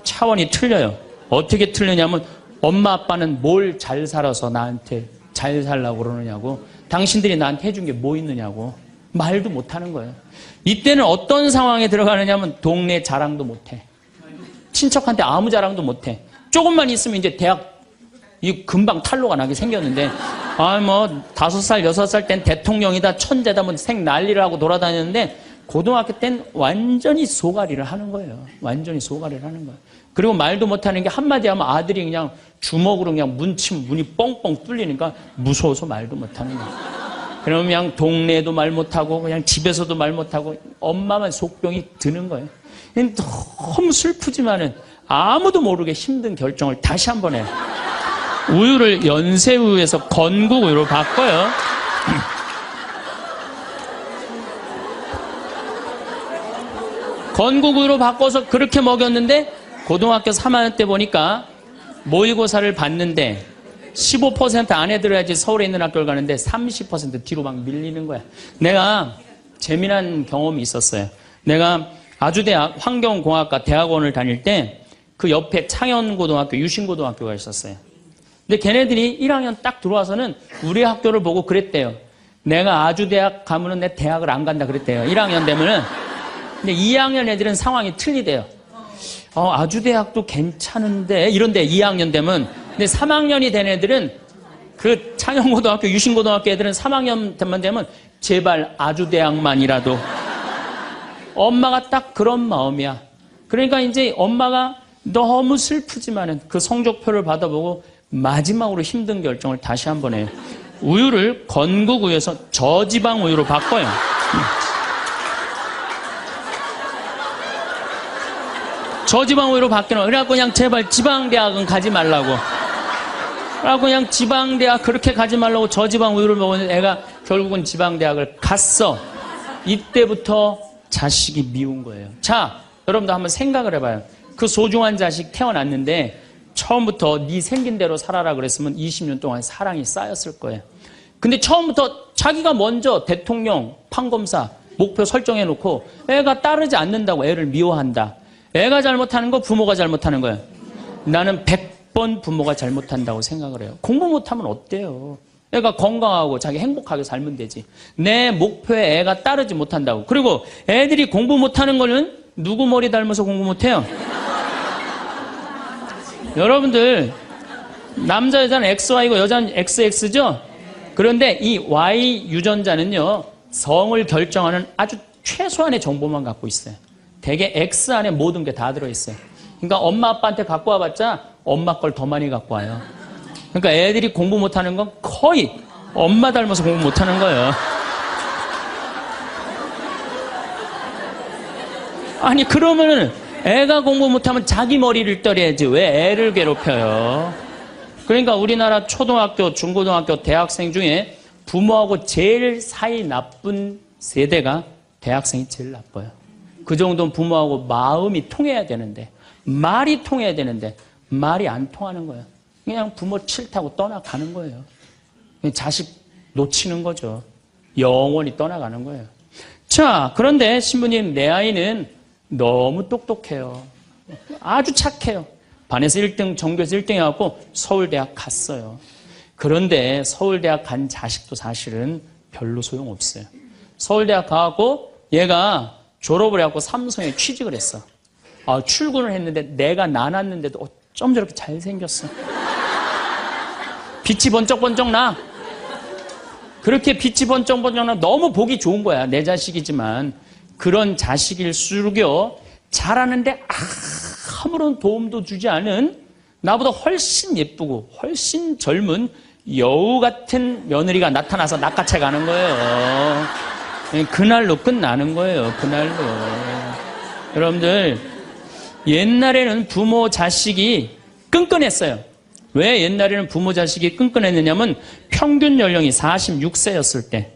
차원이 틀려요. 어떻게 틀리냐면, 엄마 아빠는 뭘 잘 살아서 나한테 잘 살라고 그러느냐고, 당신들이 나한테 해준 게 뭐 있느냐고, 말도 못하는 거예요. 이때는 어떤 상황에 들어가느냐면 동네 자랑도 못해. 친척한테 아무 자랑도 못해. 조금만 있으면 이제 대학 금방 탈로가 나게 생겼는데, 5살, 6살 땐 대통령이다, 천재다, 뭐 생 난리를 하고 돌아다녔는데, 고등학교 땐 완전히 소가리를 하는 거예요. 완전히 소가리를 하는 거예요. 그리고 말도 못하는 게 한마디 하면 아들이 그냥 주먹으로 그냥 문치면 문이 뻥뻥 뚫리니까 무서워서 말도 못하는 거예요. 그러면 그냥 동네에도 말 못하고 그냥 집에서도 말 못하고 엄마만 속병이 드는 거예요. 너무 슬프지만은 아무도 모르게 힘든 결정을 다시 한번 해요. 우유를 연세우유에서 건국우유로 바꿔요. 건국우유로 바꿔서 그렇게 먹였는데 고등학교 3학년 때 보니까 모의고사를 봤는데 15% 안에 들어야지 서울에 있는 학교를 가는데 30% 뒤로 막 밀리는 거야. 내가 재미난 경험이 있었어요. 내가 아주대학 환경공학과 대학원을 다닐 때 그 옆에 창현고등학교, 유신고등학교가 있었어요. 근데 걔네들이 1학년 딱 들어와서는 우리 학교를 보고 그랬대요. 내가 아주대학 가면은 내 대학을 안 간다 그랬대요. 1학년 되면은. 근데 2학년 애들은 상황이 틀리대요. 아주대학도 괜찮은데 이런데 2학년 되면. 근데 3학년이 된 애들은 그 창현고등학교, 유신고등학교 애들은 3학년 되면 제발 아주대학만이라도. 엄마가 딱 그런 마음이야. 그러니까 이제 엄마가 너무 슬프지만은 그 성적표를 받아보고 마지막으로 힘든 결정을 다시 한번 해요. 우유를 건국우유에서 저지방 우유로 바꿔요. 저지방 우유로 바뀌는. 그래갖고 그냥 제발 지방대학은 가지 말라고. 그래갖고 그냥 지방대학 그렇게 가지 말라고 저지방 우유를 먹었는데 애가 결국은 지방대학을 갔어. 이때부터 자식이 미운 거예요. 자, 여러분도 한번 생각을 해봐요. 그 소중한 자식 태어났는데 처음부터 네 생긴 대로 살아라 그랬으면 20년 동안 사랑이 쌓였을 거예요. 근데 처음부터 자기가 먼저 대통령, 판검사 목표 설정해놓고 애가 따르지 않는다고 애를 미워한다. 애가 잘못하는 거 부모가 잘못하는 거예요. 나는 100번 부모가 잘못한다고 생각을 해요. 공부 못하면 어때요? 애가 건강하고 자기 행복하게 살면 되지. 내 목표에 애가 따르지 못한다고. 그리고 애들이 공부 못하는 거는 누구 머리 닮아서 공부 못해요? 여러분들 남자 여자는 XY고 여자는 XX죠? 그런데 이 Y 유전자는요 성을 결정하는 아주 최소한의 정보만 갖고 있어요. 대개 X 안에 모든 게 다 들어있어요. 그러니까 엄마 아빠한테 갖고 와봤자 엄마 걸 더 많이 갖고 와요. 그러니까 애들이 공부 못하는 건 거의 엄마 닮아서 공부 못하는 거예요. 아니 그러면은 애가 공부 못하면 자기 머리를 떨어야지 왜 애를 괴롭혀요? 그러니까 우리나라 초등학교, 중고등학교, 대학생 중에 부모하고 제일 사이 나쁜 세대가 대학생이 제일 나빠요. 그 정도는 부모하고 마음이 통해야 되는데, 말이 통해야 되는데 말이 안 통하는 거예요. 그냥 부모 싫다고 떠나가는 거예요. 자식 놓치는 거죠. 영원히 떠나가는 거예요. 자, 그런데 신부님, 내 아이는 너무 똑똑해요. 아주 착해요. 반에서 1등, 전교에서 1등 해갖고 서울대학 갔어요. 그런데 서울대학 간 자식도 사실은 별로 소용없어요. 서울대학 가갖고 얘가 졸업을 해갖고 삼성에 취직을 했어. 출근을 했는데 내가 나눴는데도 어쩜 저렇게 잘생겼어. 빛이 번쩍번쩍 나. 그렇게 빛이 번쩍번쩍 나. 너무 보기 좋은 거야. 내 자식이지만. 그런 자식일수록요, 잘하는데 아무런 도움도 주지 않은 나보다 훨씬 예쁘고 훨씬 젊은 여우 같은 며느리가 나타나서 낚아채 가는 거예요. 그날로 끝나는 거예요. 그날로. 여러분들, 옛날에는 부모 자식이 끈끈했어요. 왜 옛날에는 부모 자식이 끈끈했느냐면 평균 연령이 46세였을 때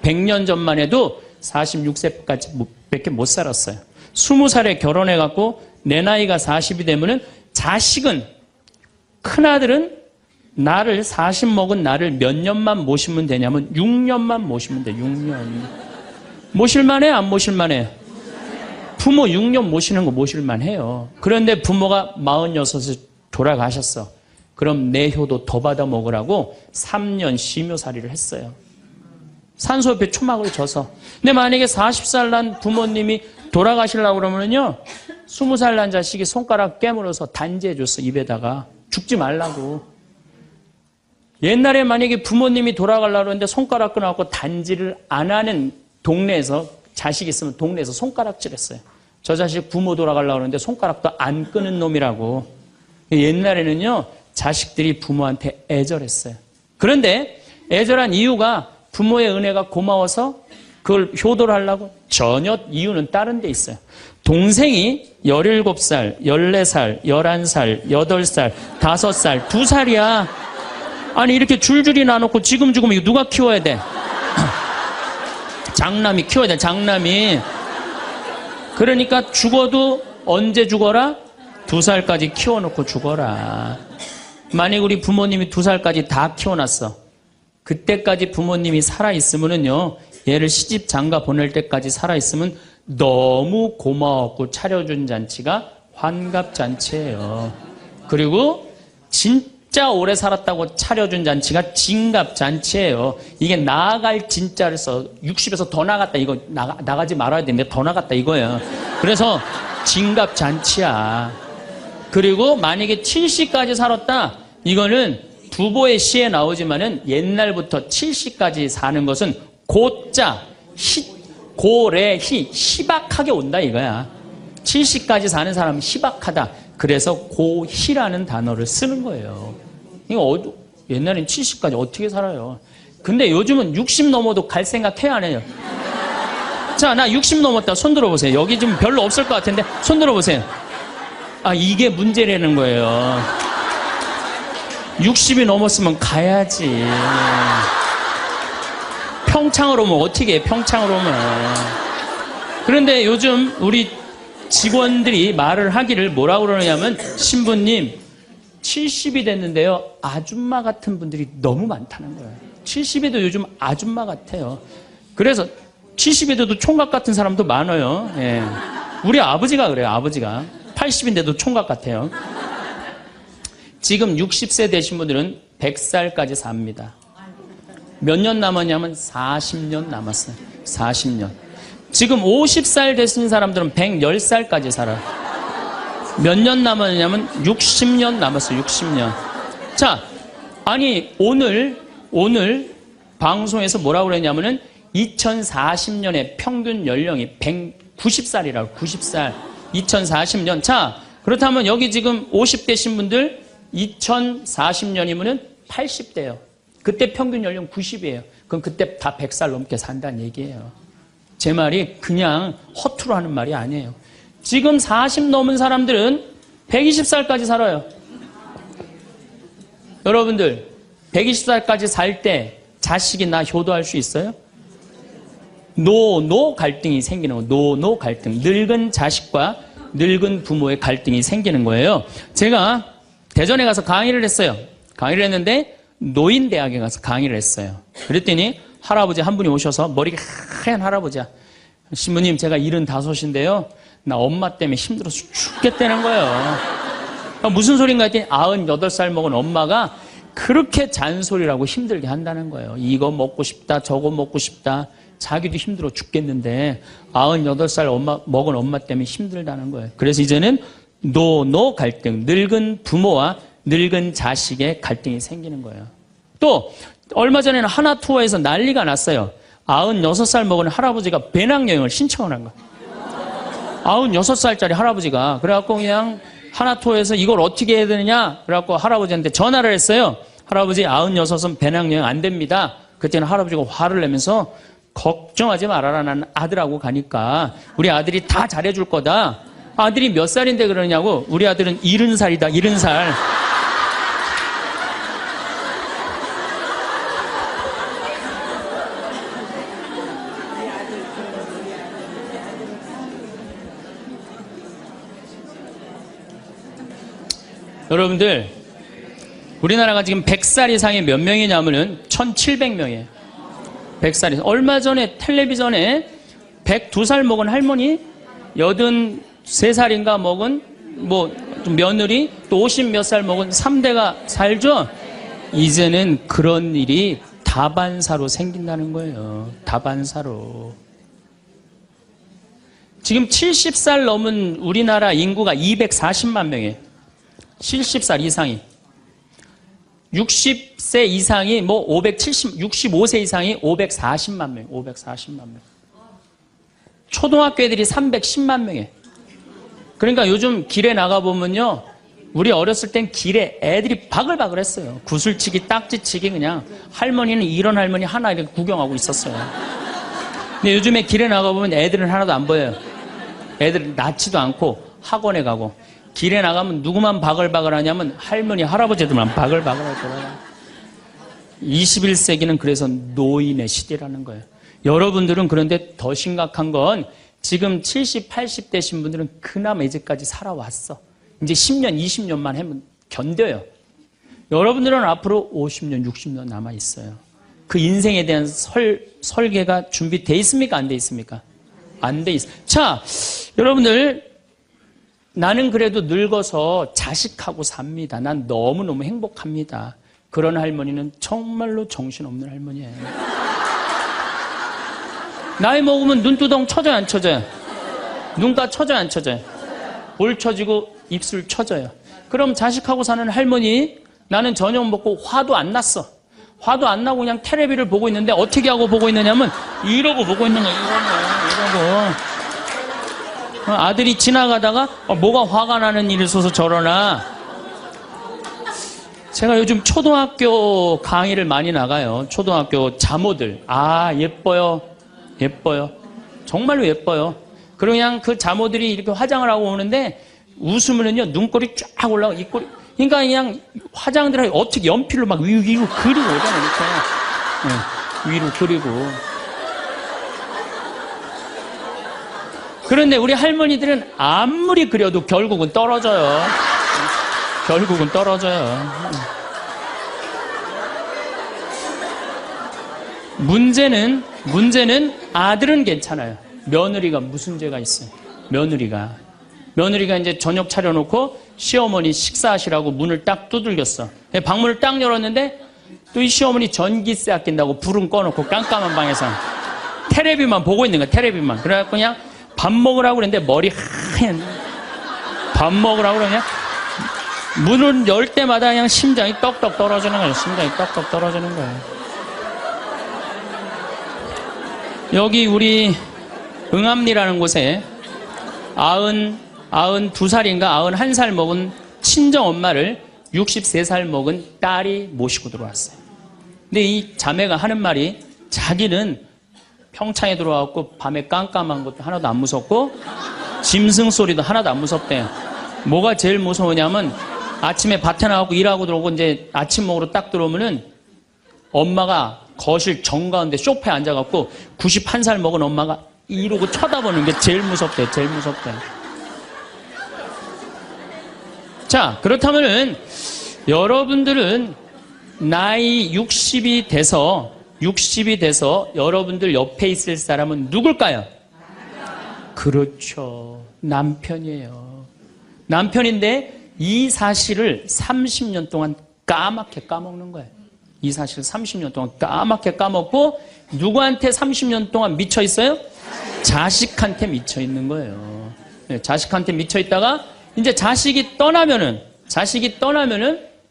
100년 전만 해도 46세까지 밖에 못 살았어요. 20살에 결혼해갖고 내 나이가 40이 되면은 자식은, 큰아들은 나를 40 먹은 나를 몇 년만 모시면 되냐면 6년만 모시면 돼. 6년. 모실만해? 안 모실만해? 부모 6년 모시는 거 모실만해요. 그런데 부모가 46에 돌아가셨어. 그럼 내 효도 더 받아 먹으라고 3년 심효살이를 했어요. 산소 옆에 초막을 져서. 근데 만약에 40살 난 부모님이 돌아가시려고 그러면요, 20살 난 자식이 손가락 깨물어서 단지해줬어. 입에다가. 죽지 말라고. 옛날에 만약에 부모님이 돌아가려고 했는데 손가락 끊어갖고 단지를 안 하는 동네에서, 자식 있으면 동네에서 손가락질했어요. 저 자식 부모 돌아가려고 하는데 손가락도 안 끊은 놈이라고. 옛날에는요, 자식들이 부모한테 애절했어요. 그런데 애절한 이유가 부모의 은혜가 고마워서 그걸 효도를 하려고? 전혀 이유는 다른 데 있어요. 동생이 17살, 14살, 11살, 8살, 5살, 2살이야. 아니 이렇게 줄줄이 나놓고 지금 죽으면 이거 누가 키워야 돼? 장남이 키워야 돼. 장남이. 그러니까 죽어도 언제 죽어라? 2살까지 키워놓고 죽어라. 만약 우리 부모님이 2살까지 다 키워놨어. 그때까지 부모님이 살아있으면은요, 얘를 시집 장가 보낼 때까지 살아있으면 너무 고마웠고 차려준 잔치가 환갑잔치예요. 그리고 진짜 오래 살았다고 차려준 잔치가 진갑잔치예요. 이게 나아갈 진짜를 써. 60에서 더 나갔다. 이거 나가지 말아야 되는데 더 나갔다 이거예요. 그래서 진갑잔치야. 그리고 만약에 70까지 살았다. 이거는 두보의 시에 나오지만은 옛날부터 70까지 사는 것은 고자, 고래희, 희박하게 온다 이거야. 70까지 사는 사람은 희박하다. 그래서 고희라는 단어를 쓰는 거예요. 이거 옛날엔 70까지 어떻게 살아요? 근데 요즘은 60 넘어도 갈 생각 해야 안 해요? 자, 나 60 넘었다. 손 들어보세요. 여기 좀 별로 없을 것 같은데 손 들어보세요. 아, 이게 문제라는 거예요. 60이 넘었으면 가야지. 평창으로 오면 어떻게 해? 평창으로 오면. 그런데 요즘 우리 직원들이 말을 하기를 뭐라고 그러냐면, 신부님 70이 됐는데요, 아줌마 같은 분들이 너무 많다는 거예요. 70에도 요즘 아줌마 같아요. 그래서 70에도 총각 같은 사람도 많아요. 예. 우리 아버지가 그래요. 아버지가 80인데도 총각 같아요. 지금 60세 되신 분들은 100살까지 삽니다. 몇 년 남았냐면 40년 남았어요. 40년. 지금 50살 되신 사람들은 110살까지 살아요. 몇 년 남았냐면 60년 남았어요. 60년. 자, 아니 오늘 방송에서 뭐라고 그랬냐면은 2040년에 평균 연령이 190살이라고. 90살. 2040년. 자, 그렇다면 여기 지금 50대신 분들 2040년이면은 80대예요. 그때 평균 연령 90이에요. 그럼 그때 다 100살 넘게 산다는 얘기예요. 제 말이 그냥 허투루 하는 말이 아니에요. 지금 40 넘은 사람들은 120살까지 살아요. 여러분들 120살까지 살 때 자식이 나 효도할 수 있어요? 노 갈등이 생기는 거예요. 노 갈등. 늙은 자식과 늙은 부모의 갈등이 생기는 거예요. 제가 대전에 가서 강의를 했어요. 강의를 했는데 노인대학에 가서 강의를 했어요. 그랬더니 할아버지 한 분이 오셔서, 머리가 하얀 할아버지야. 신부님, 제가 75인데요. 나 엄마 때문에 힘들어서 죽겠다는 거예요. 무슨 소린가 했더니 98살 먹은 엄마가 그렇게 잔소리라고 힘들게 한다는 거예요. 이거 먹고 싶다, 저거 먹고 싶다. 자기도 힘들어 죽겠는데 98살 먹은 엄마 때문에 힘들다는 거예요. 그래서 이제는 노 갈등, 늙은 부모와 늙은 자식의 갈등이 생기는 거예요. 또 얼마 전에는 하나 투어에서 난리가 났어요. 96살 먹은 할아버지가 배낭여행을 신청을 한 거예요. 96살짜리 할아버지가. 그래갖고 그냥 하나 투어에서 이걸 어떻게 해야 되느냐, 그래갖고 할아버지한테 전화를 했어요. 할아버지 96은 배낭여행 안 됩니다. 그때는 할아버지가 화를 내면서, 걱정하지 말아라, 난 아들하고 가니까 우리 아들이 다 잘해줄 거다. 아들이 몇 살인데 그러냐고. 우리 아들은 70살이다. 70살. 여러분들, 우리나라가 지금 100살 이상이 몇 명이냐면은 1700명이에요. 100살 이상. 얼마 전에 텔레비전에 102살 먹은 할머니, 83살인가 먹은 며느리, 또 50 몇 살 먹은 3대가 살죠? 이제는 그런 일이 다반사로 생긴다는 거예요. 다반사로. 지금 70살 넘은 우리나라 인구가 240만 명이에요. 70살 이상이. 60세 이상이 65세 이상이 540만 명, 540만 명. 초등학교 애들이 310만 명이에요. 그러니까 요즘 길에 나가보면요, 우리 어렸을 땐 길에 애들이 바글바글 했어요. 구슬치기, 딱지치기, 그냥. 할머니는 이런 할머니 하나 이렇게 구경하고 있었어요. 근데 요즘에 길에 나가보면 애들은 하나도 안 보여요. 애들 낳지도 않고 학원에 가고. 길에 나가면 누구만 바글바글 하냐면 할머니, 할아버지들만 바글바글 할 거예요. 21세기는 그래서 노인의 시대라는 거예요. 여러분들은 그런데 더 심각한 건 지금 70, 80대신 분들은 그나마 이제까지 살아왔어. 이제 10년, 20년만 하면 견뎌요. 여러분들은 앞으로 50년, 60년 남아있어요. 그 인생에 대한 설계가 준비되어 있습니까? 안 돼 있습니까? 안 돼 있어요. 자, 여러분들, 나는 그래도 늙어서 자식하고 삽니다. 난 너무너무 행복합니다. 그런 할머니는 정말로 정신없는 할머니예요. 나이 먹으면 눈두덩 쳐져요, 안 쳐져요? 눈가 쳐져요, 안 쳐져요? 볼 쳐지고 입술 쳐져요. 그럼 자식하고 사는 할머니, 나는 저녁 먹고 화도 안 났어. 화도 안 나고 그냥 텔레비를 보고 있는데 어떻게 하고 보고 있느냐면 이러고 보고 있는 거예요. 이러고. 아들이 지나가다가 뭐가 화가 나는 일이 있어서 저러나. 제가 요즘 초등학교 강의를 많이 나가요. 초등학교 자모들. 아, 예뻐요. 예뻐요. 정말로 예뻐요. 그리고 그냥 그 자모들이 이렇게 화장을 하고 오는데 웃으면은요, 눈꼬리 쫙 올라가고, 입꼬리. 그러니까 그냥 화장들을 어떻게 연필로 막 위로 그리고 오잖아요, 이렇게. 네, 위로 그리고. 그런데 우리 할머니들은 아무리 그려도 결국은 떨어져요. 결국은 떨어져요. 문제는 아들은 괜찮아요. 며느리가 무슨 죄가 있어요? 며느리가 이제 저녁 차려놓고 시어머니 식사하시라고 문을 딱 두들겼어. 방문을 딱 열었는데 또 이 시어머니 전기세 아낀다고 불은 꺼놓고 깜깜한 방에서 테레비만 보고 있는 거야. 테레비만. 그래갖고 그냥 밥 먹으라고 그랬는데 머리 하얀. 밥 먹으라고 그러냐? 문을 열 때마다 그냥 심장이 떡떡 떨어지는 거예요. 심장이 떡떡 떨어지는 거예요. 여기 우리 응암리라는 곳에 92살인가 91살 먹은 친정 엄마를 63살 먹은 딸이 모시고 들어왔어요. 근데 이 자매가 하는 말이 자기는 평창에 들어와갖고 밤에 깜깜한 것도 하나도 안 무섭고 짐승 소리도 하나도 안 무섭대요. 뭐가 제일 무서우냐면 아침에 밭에 나가고 일하고 들어오고 이제 아침 먹으러 딱 들어오면은 엄마가 거실 정가운데 소파에 앉아갖고 91살 먹은 엄마가 이러고 쳐다보는 게 제일 무섭대. 제일 무섭대. 자, 그렇다면은 여러분들은 나이 60이 돼서 여러분들 옆에 있을 사람은 누굴까요? 그렇죠. 남편이에요. 남편인데 이 사실을 30년 동안 까맣게 까먹는 거예요. 이 사실을 30년 동안 까맣게 까먹고 누구한테 30년 동안 미쳐 있어요? 자식한테 미쳐 있는 거예요. 네, 자식한테 미쳐 있다가 이제 자식이 떠나면은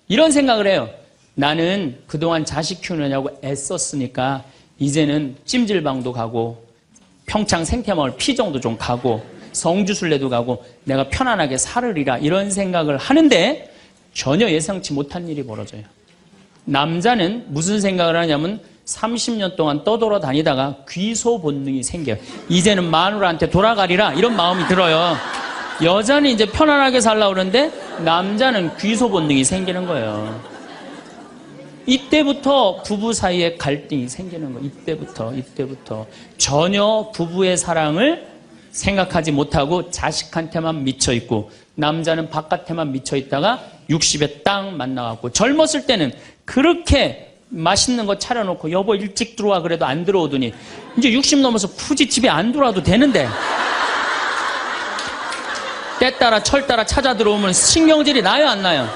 이런 생각을 해요. 나는 그동안 자식 키우느냐고 애썼으니까 이제는 찜질방도 가고 평창 생태마을 피정도 좀 가고 성주순례도 가고 내가 편안하게 살으리라 이런 생각을 하는데 전혀 예상치 못한 일이 벌어져요. 남자는 무슨 생각을 하냐면 30년 동안 떠돌아다니다가 귀소 본능이 생겨요. 이제는 마누라한테 돌아가리라 이런 마음이 들어요. 여자는 이제 편안하게 살려고 그러는데 남자는 귀소 본능이 생기는 거예요. 이때부터 부부 사이에 갈등이 생기는 거예요. 이때부터 전혀 부부의 사랑을 생각하지 못하고 자식한테만 미쳐 있고 남자는 바깥에만 미쳐 있다가 60에 딱 만나갖고 젊었을 때는 그렇게 맛있는 거 차려놓고 여보 일찍 들어와 그래도 안 들어오더니 이제 60 넘어서 굳이 집에 안 들어와도 되는데 때 따라 철 따라 찾아 들어오면 신경질이 나요 안 나요?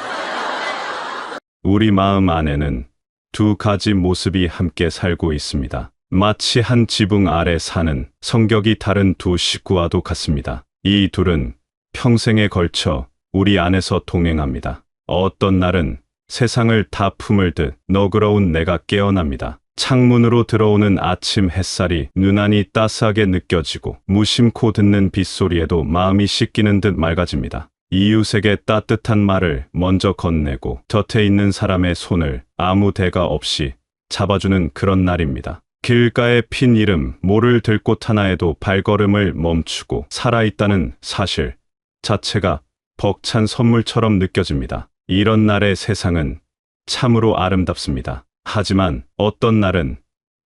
우리 마음 안에는 두 가지 모습이 함께 살고 있습니다. 마치 한 지붕 아래 사는 성격이 다른 두 식구와도 같습니다. 이 둘은 평생에 걸쳐 우리 안에서 동행합니다. 어떤 날은 세상을 다 품을 듯 너그러운 내가 깨어납니다. 창문으로 들어오는 아침 햇살이 유난히 따스하게 느껴지고 무심코 듣는 빗소리에도 마음이 씻기는 듯 맑아집니다. 이웃에게 따뜻한 말을 먼저 건네고 곁에 있는 사람의 손을 아무 대가 없이 잡아주는 그런 날입니다. 길가에 핀 이름 모를 들꽃 하나에도 발걸음을 멈추고 살아있다는 사실 자체가 벅찬 선물처럼 느껴집니다. 이런 날의 세상은 참으로 아름답습니다. 하지만 어떤 날은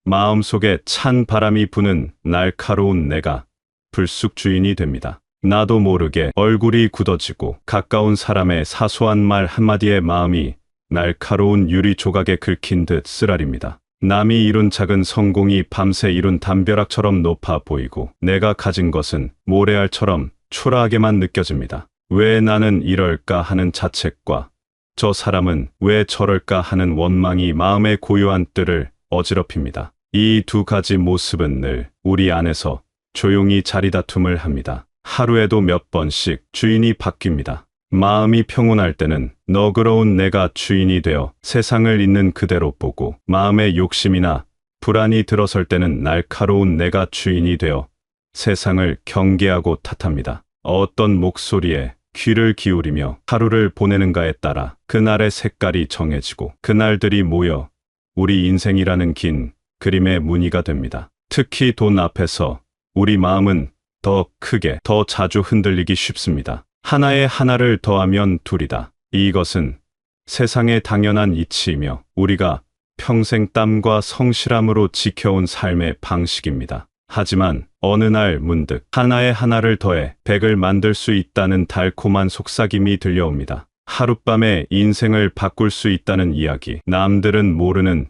마음속에 찬 바람이 부는 날카로운 내가 불쑥 주인이 됩니다. 나도 모르게 얼굴이 굳어지고 가까운 사람의 사소한 말 한마디에 마음이 날카로운 유리 조각에 긁힌 듯 쓰라립니다. 남이 이룬 작은 성공이 밤새 이룬 담벼락처럼 높아 보이고 내가 가진 것은 모래알처럼 초라하게만 느껴집니다. 왜 나는 이럴까 하는 자책과 저 사람은 왜 저럴까 하는 원망이 마음의 고요한 뜰을 어지럽힙니다. 이 두 가지 모습은 늘 우리 안에서 조용히 자리다툼을 합니다. 하루에도 몇 번씩 주인이 바뀝니다. 마음이 평온할 때는 너그러운 내가 주인이 되어 세상을 있는 그대로 보고 마음의 욕심이나 불안이 들어설 때는 날카로운 내가 주인이 되어 세상을 경계하고 탓합니다. 어떤 목소리에 귀를 기울이며 하루를 보내는가에 따라 그날의 색깔이 정해지고 그날들이 모여 우리 인생이라는 긴 그림의 무늬가 됩니다. 특히 돈 앞에서 우리 마음은 더 크게, 더 자주 흔들리기 쉽습니다. 하나에 하나를 더하면 둘이다. 이것은 세상의 당연한 이치이며 우리가 평생 땀과 성실함으로 지켜온 삶의 방식입니다. 하지만 어느 날 문득 하나에 하나를 더해 100을 만들 수 있다는 달콤한 속삭임이 들려옵니다. 하룻밤에 인생을 바꿀 수 있다는 이야기, 남들은 모르는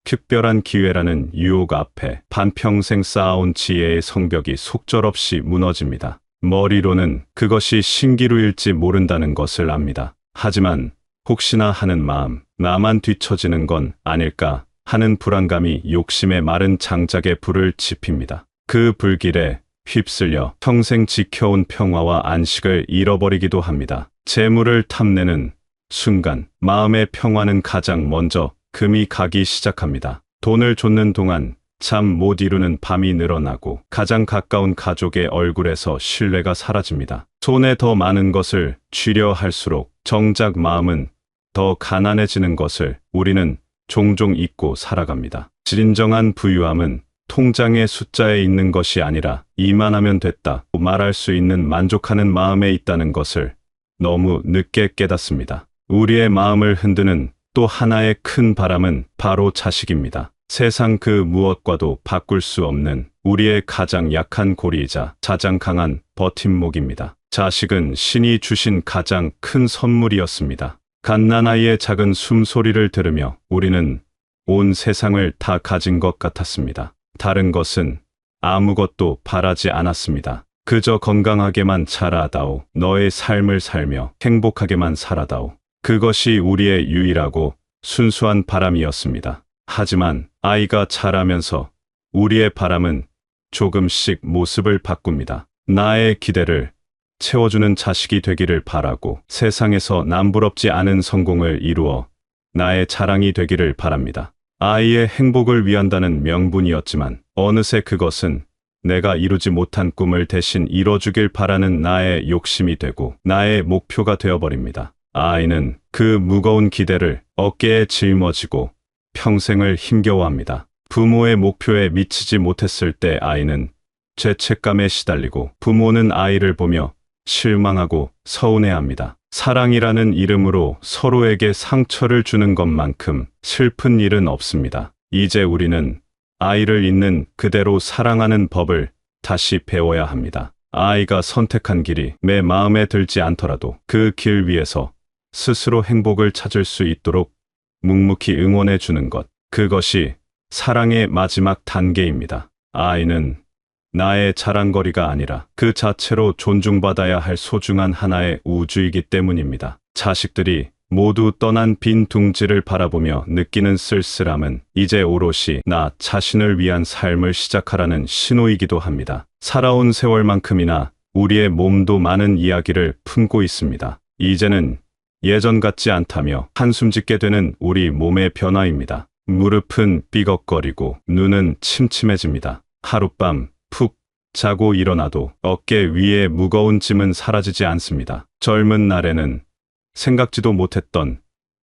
특별한 기회라는 유혹 앞에 반평생 쌓아온 지혜의 성벽이 속절없이 무너집니다. 머리로는 그것이 신기루일지 모른다는 것을 압니다. 하지만 혹시나 하는 마음, 나만 뒤처지는 건 아닐까 하는 불안감이 욕심의 마른 장작에 불을 지핍니다. 그 불길에 휩쓸려 평생 지켜온 평화와 안식을 잃어버리기도 합니다. 재물을 탐내는 순간 마음의 평화는 가장 먼저 금이 가기 시작합니다. 돈을 쫓는 동안 잠 못 이루는 밤이 늘어나고 가장 가까운 가족의 얼굴에서 신뢰가 사라집니다. 손에 더 많은 것을 쥐려 할수록 정작 마음은 더 가난해지는 것을 우리는 종종 잊고 살아갑니다. 진정한 부유함은 통장의 숫자에 있는 것이 아니라 이만하면 됐다 말할 수 있는 만족하는 마음에 있다는 것을 너무 늦게 깨닫습니다. 우리의 마음을 흔드는 또 하나의 큰 바람은 바로 자식입니다. 세상 그 무엇과도 바꿀 수 없는 우리의 가장 약한 고리이자 가장 강한 버팀목입니다. 자식은 신이 주신 가장 큰 선물이었습니다. 갓난아이의 작은 숨소리를 들으며 우리는 온 세상을 다 가진 것 같았습니다. 다른 것은 아무것도 바라지 않았습니다. 그저 건강하게만 자라다오. 너의 삶을 살며 행복하게만 살아다오. 그것이 우리의 유일하고 순수한 바람이었습니다. 하지만 아이가 자라면서 우리의 바람은 조금씩 모습을 바꿉니다. 나의 기대를 채워주는 자식이 되기를 바라고 세상에서 남부럽지 않은 성공을 이루어 나의 자랑이 되기를 바랍니다. 아이의 행복을 위한다는 명분이었지만 어느새 그것은 내가 이루지 못한 꿈을 대신 이뤄주길 바라는 나의 욕심이 되고 나의 목표가 되어버립니다. 아이는 그 무거운 기대를 어깨에 짊어지고 평생을 힘겨워합니다. 부모의 목표에 미치지 못했을 때 아이는 죄책감에 시달리고 부모는 아이를 보며 실망하고 서운해합니다. 사랑이라는 이름으로 서로에게 상처를 주는 것만큼 슬픈 일은 없습니다. 이제 우리는 아이를 있는 그대로 사랑하는 법을 다시 배워야 합니다. 아이가 선택한 길이 내 마음에 들지 않더라도 그 길 위에서 스스로 행복을 찾을 수 있도록 묵묵히 응원해 주는 것. 그것이 사랑의 마지막 단계입니다. 아이는 나의 자랑거리가 아니라 그 자체로 존중받아야 할 소중한 하나의 우주이기 때문입니다. 자식들이 모두 떠난 빈 둥지를 바라보며 느끼는 쓸쓸함은 이제 오롯이 나 자신을 위한 삶을 시작하라는 신호이기도 합니다. 살아온 세월만큼이나 우리의 몸도 많은 이야기를 품고 있습니다. 이제는 예전 같지 않다며 한숨 짓게 되는 우리 몸의 변화입니다. 무릎은 삐걱거리고 눈은 침침해집니다. 하룻밤 푹 자고 일어나도 어깨 위에 무거운 짐은 사라지지 않습니다. 젊은 날에는 생각지도 못했던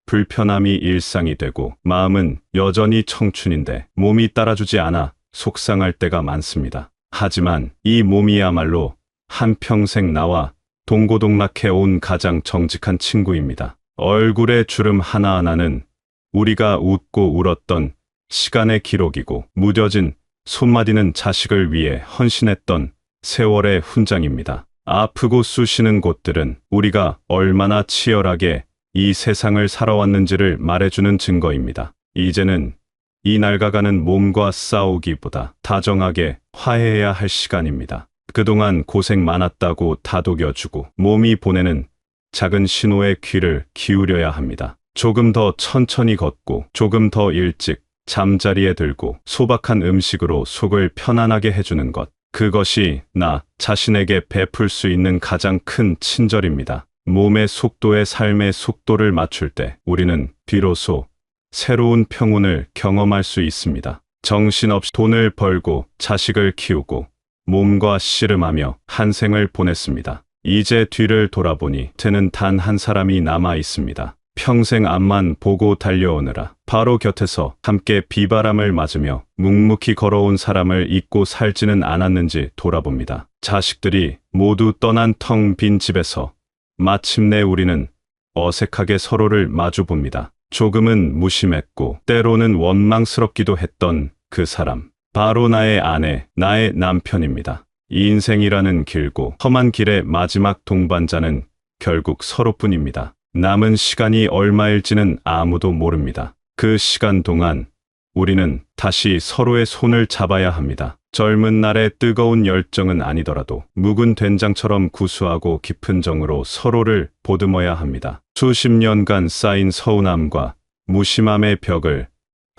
불편함이 일상이 되고 마음은 여전히 청춘인데 몸이 따라주지 않아 속상할 때가 많습니다. 하지만 이 몸이야말로 한평생 나와 동고동락해 온 가장 정직한 친구입니다. 얼굴의 주름 하나하나는 우리가 웃고 울었던 시간의 기록이고 무뎌진 손마디는 자식을 위해 헌신했던 세월의 훈장입니다. 아프고 쑤시는 곳들은 우리가 얼마나 치열하게 이 세상을 살아왔는지를 말해주는 증거입니다. 이제는 이 낡아가는 몸과 싸우기보다 다정하게 화해해야 할 시간입니다. 그동안 고생 많았다고 다독여주고 몸이 보내는 작은 신호에 귀를 기울여야 합니다. 조금 더 천천히 걷고 조금 더 일찍 잠자리에 들고 소박한 음식으로 속을 편안하게 해주는 것. 그것이 나 자신에게 베풀 수 있는 가장 큰 친절입니다. 몸의 속도에 삶의 속도를 맞출 때 우리는 비로소 새로운 평온을 경험할 수 있습니다. 정신없이 돈을 벌고 자식을 키우고 몸과 씨름하며 한 생을 보냈습니다. 이제 뒤를 돌아보니 저는 단 한 사람이 남아 있습니다. 평생 앞만 보고 달려오느라 바로 곁에서 함께 비바람을 맞으며 묵묵히 걸어온 사람을 잊고 살지는 않았는지 돌아봅니다. 자식들이 모두 떠난 텅 빈 집에서 마침내 우리는 어색하게 서로를 마주봅니다. 조금은 무심했고 때로는 원망스럽기도 했던 그 사람. 바로 나의 아내, 나의 남편입니다. 이 인생이라는 길고 험한 길의 마지막 동반자는 결국 서로뿐입니다. 남은 시간이 얼마일지는 아무도 모릅니다. 그 시간 동안 우리는 다시 서로의 손을 잡아야 합니다. 젊은 날의 뜨거운 열정은 아니더라도 묵은 된장처럼 구수하고 깊은 정으로 서로를 보듬어야 합니다. 수십 년간 쌓인 서운함과 무심함의 벽을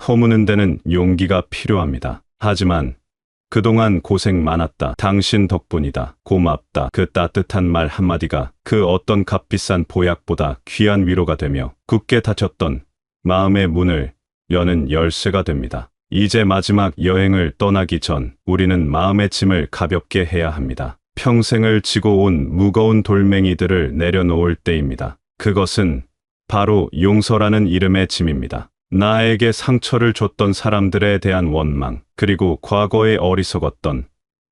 허무는 데는 용기가 필요합니다. 하지만 그동안 고생 많았다. 당신 덕분이다. 고맙다. 그 따뜻한 말 한마디가 그 어떤 값비싼 보약보다 귀한 위로가 되며 굳게 닫혔던 마음의 문을 여는 열쇠가 됩니다. 이제 마지막 여행을 떠나기 전 우리는 마음의 짐을 가볍게 해야 합니다. 평생을 지고 온 무거운 돌멩이들을 내려놓을 때입니다. 그것은 바로 용서라는 이름의 짐입니다. 나에게 상처를 줬던 사람들에 대한 원망, 그리고 과거에 어리석었던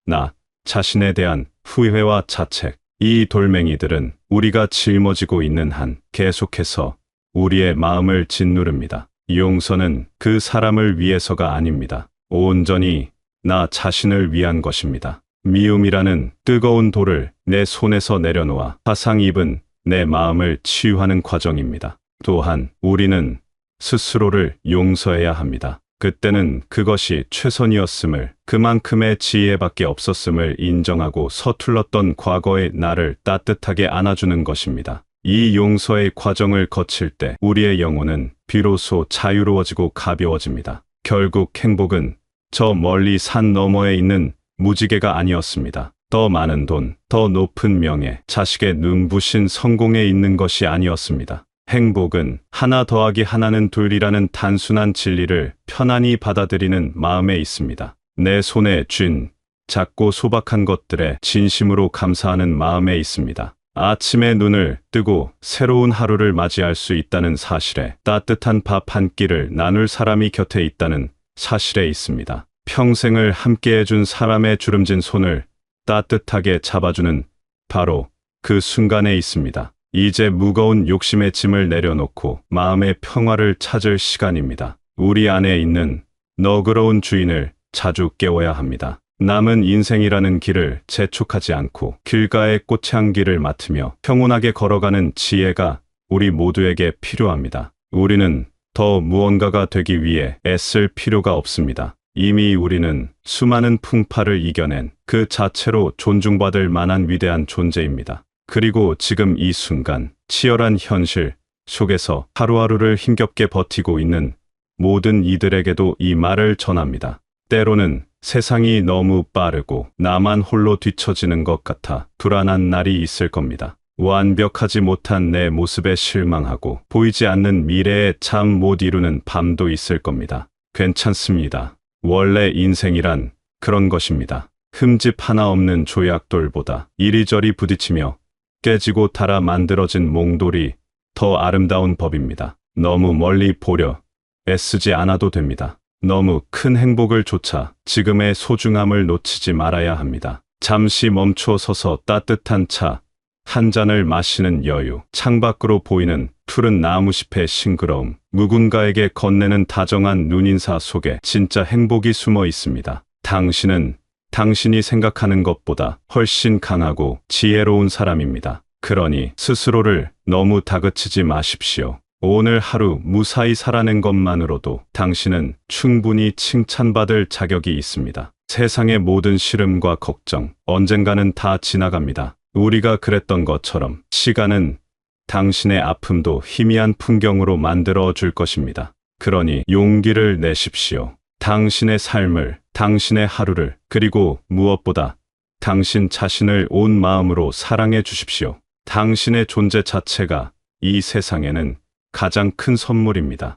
나 자신에 대한 후회와 자책. 이 돌멩이들은 우리가 짊어지고 있는 한 계속해서 우리의 마음을 짓누릅니다. 용서는 그 사람을 위해서가 아닙니다. 온전히 나 자신을 위한 것입니다. 미움이라는 뜨거운 돌을 내 손에서 내려놓아 화상 입은 내 마음을 치유하는 과정입니다. 또한 우리는 스스로를 용서해야 합니다. 그때는 그것이 최선이었음을, 그만큼의 지혜밖에 없었음을 인정하고 서툴렀던 과거의 나를 따뜻하게 안아주는 것입니다. 이 용서의 과정을 거칠 때 우리의 영혼은 비로소 자유로워지고 가벼워집니다. 결국 행복은 저 멀리 산 너머에 있는 무지개가 아니었습니다. 더 많은 돈, 더 높은 명예, 자식의 눈부신 성공에 있는 것이 아니었습니다. 행복은 하나 더하기 하나는 둘이라는 단순한 진리를 편안히 받아들이는 마음에 있습니다. 내 손에 쥔 작고 소박한 것들에 진심으로 감사하는 마음에 있습니다. 아침에 눈을 뜨고 새로운 하루를 맞이할 수 있다는 사실에, 따뜻한 밥 한 끼를 나눌 사람이 곁에 있다는 사실에 있습니다. 평생을 함께 해준 사람의 주름진 손을 따뜻하게 잡아주는 바로 그 순간에 있습니다. 이제 무거운 욕심의 짐을 내려놓고 마음의 평화를 찾을 시간입니다. 우리 안에 있는 너그러운 주인을 자주 깨워야 합니다. 남은 인생이라는 길을 재촉하지 않고 길가의 꽃향기를 맡으며 평온하게 걸어가는 지혜가 우리 모두에게 필요합니다. 우리는 더 무언가가 되기 위해 애쓸 필요가 없습니다. 이미 우리는 수많은 풍파를 이겨낸 그 자체로 존중받을 만한 위대한 존재입니다. 그리고 지금 이 순간 치열한 현실 속에서 하루하루를 힘겹게 버티고 있는 모든 이들에게도 이 말을 전합니다. 때로는 세상이 너무 빠르고 나만 홀로 뒤처지는 것 같아 불안한 날이 있을 겁니다. 완벽하지 못한 내 모습에 실망하고 보이지 않는 미래에 잠 못 이루는 밤도 있을 겁니다. 괜찮습니다. 원래 인생이란 그런 것입니다. 흠집 하나 없는 조약돌보다 이리저리 부딪히며 깨지고 닳아 만들어진 몽돌이 더 아름다운 법입니다. 너무 멀리 보려 애쓰지 않아도 됩니다. 너무 큰 행복을 쫓아 지금의 소중함을 놓치지 말아야 합니다. 잠시 멈춰 서서 따뜻한 차 한 잔을 마시는 여유, 창밖으로 보이는 푸른 나무숲의 싱그러움, 누군가에게 건네는 다정한 눈인사 속에 진짜 행복이 숨어 있습니다. 당신은 당신이 생각하는 것보다 훨씬 강하고 지혜로운 사람입니다. 그러니 스스로를 너무 다그치지 마십시오. 오늘 하루 무사히 살아낸 것만으로도 당신은 충분히 칭찬받을 자격이 있습니다. 세상의 모든 시름과 걱정, 언젠가는 다 지나갑니다. 우리가 그랬던 것처럼 시간은 당신의 아픔도 희미한 풍경으로 만들어 줄 것입니다. 그러니 용기를 내십시오. 당신의 삶을, 당신의 하루를, 그리고 무엇보다 당신 자신을 온 마음으로 사랑해 주십시오. 당신의 존재 자체가 이 세상에는 가장 큰 선물입니다.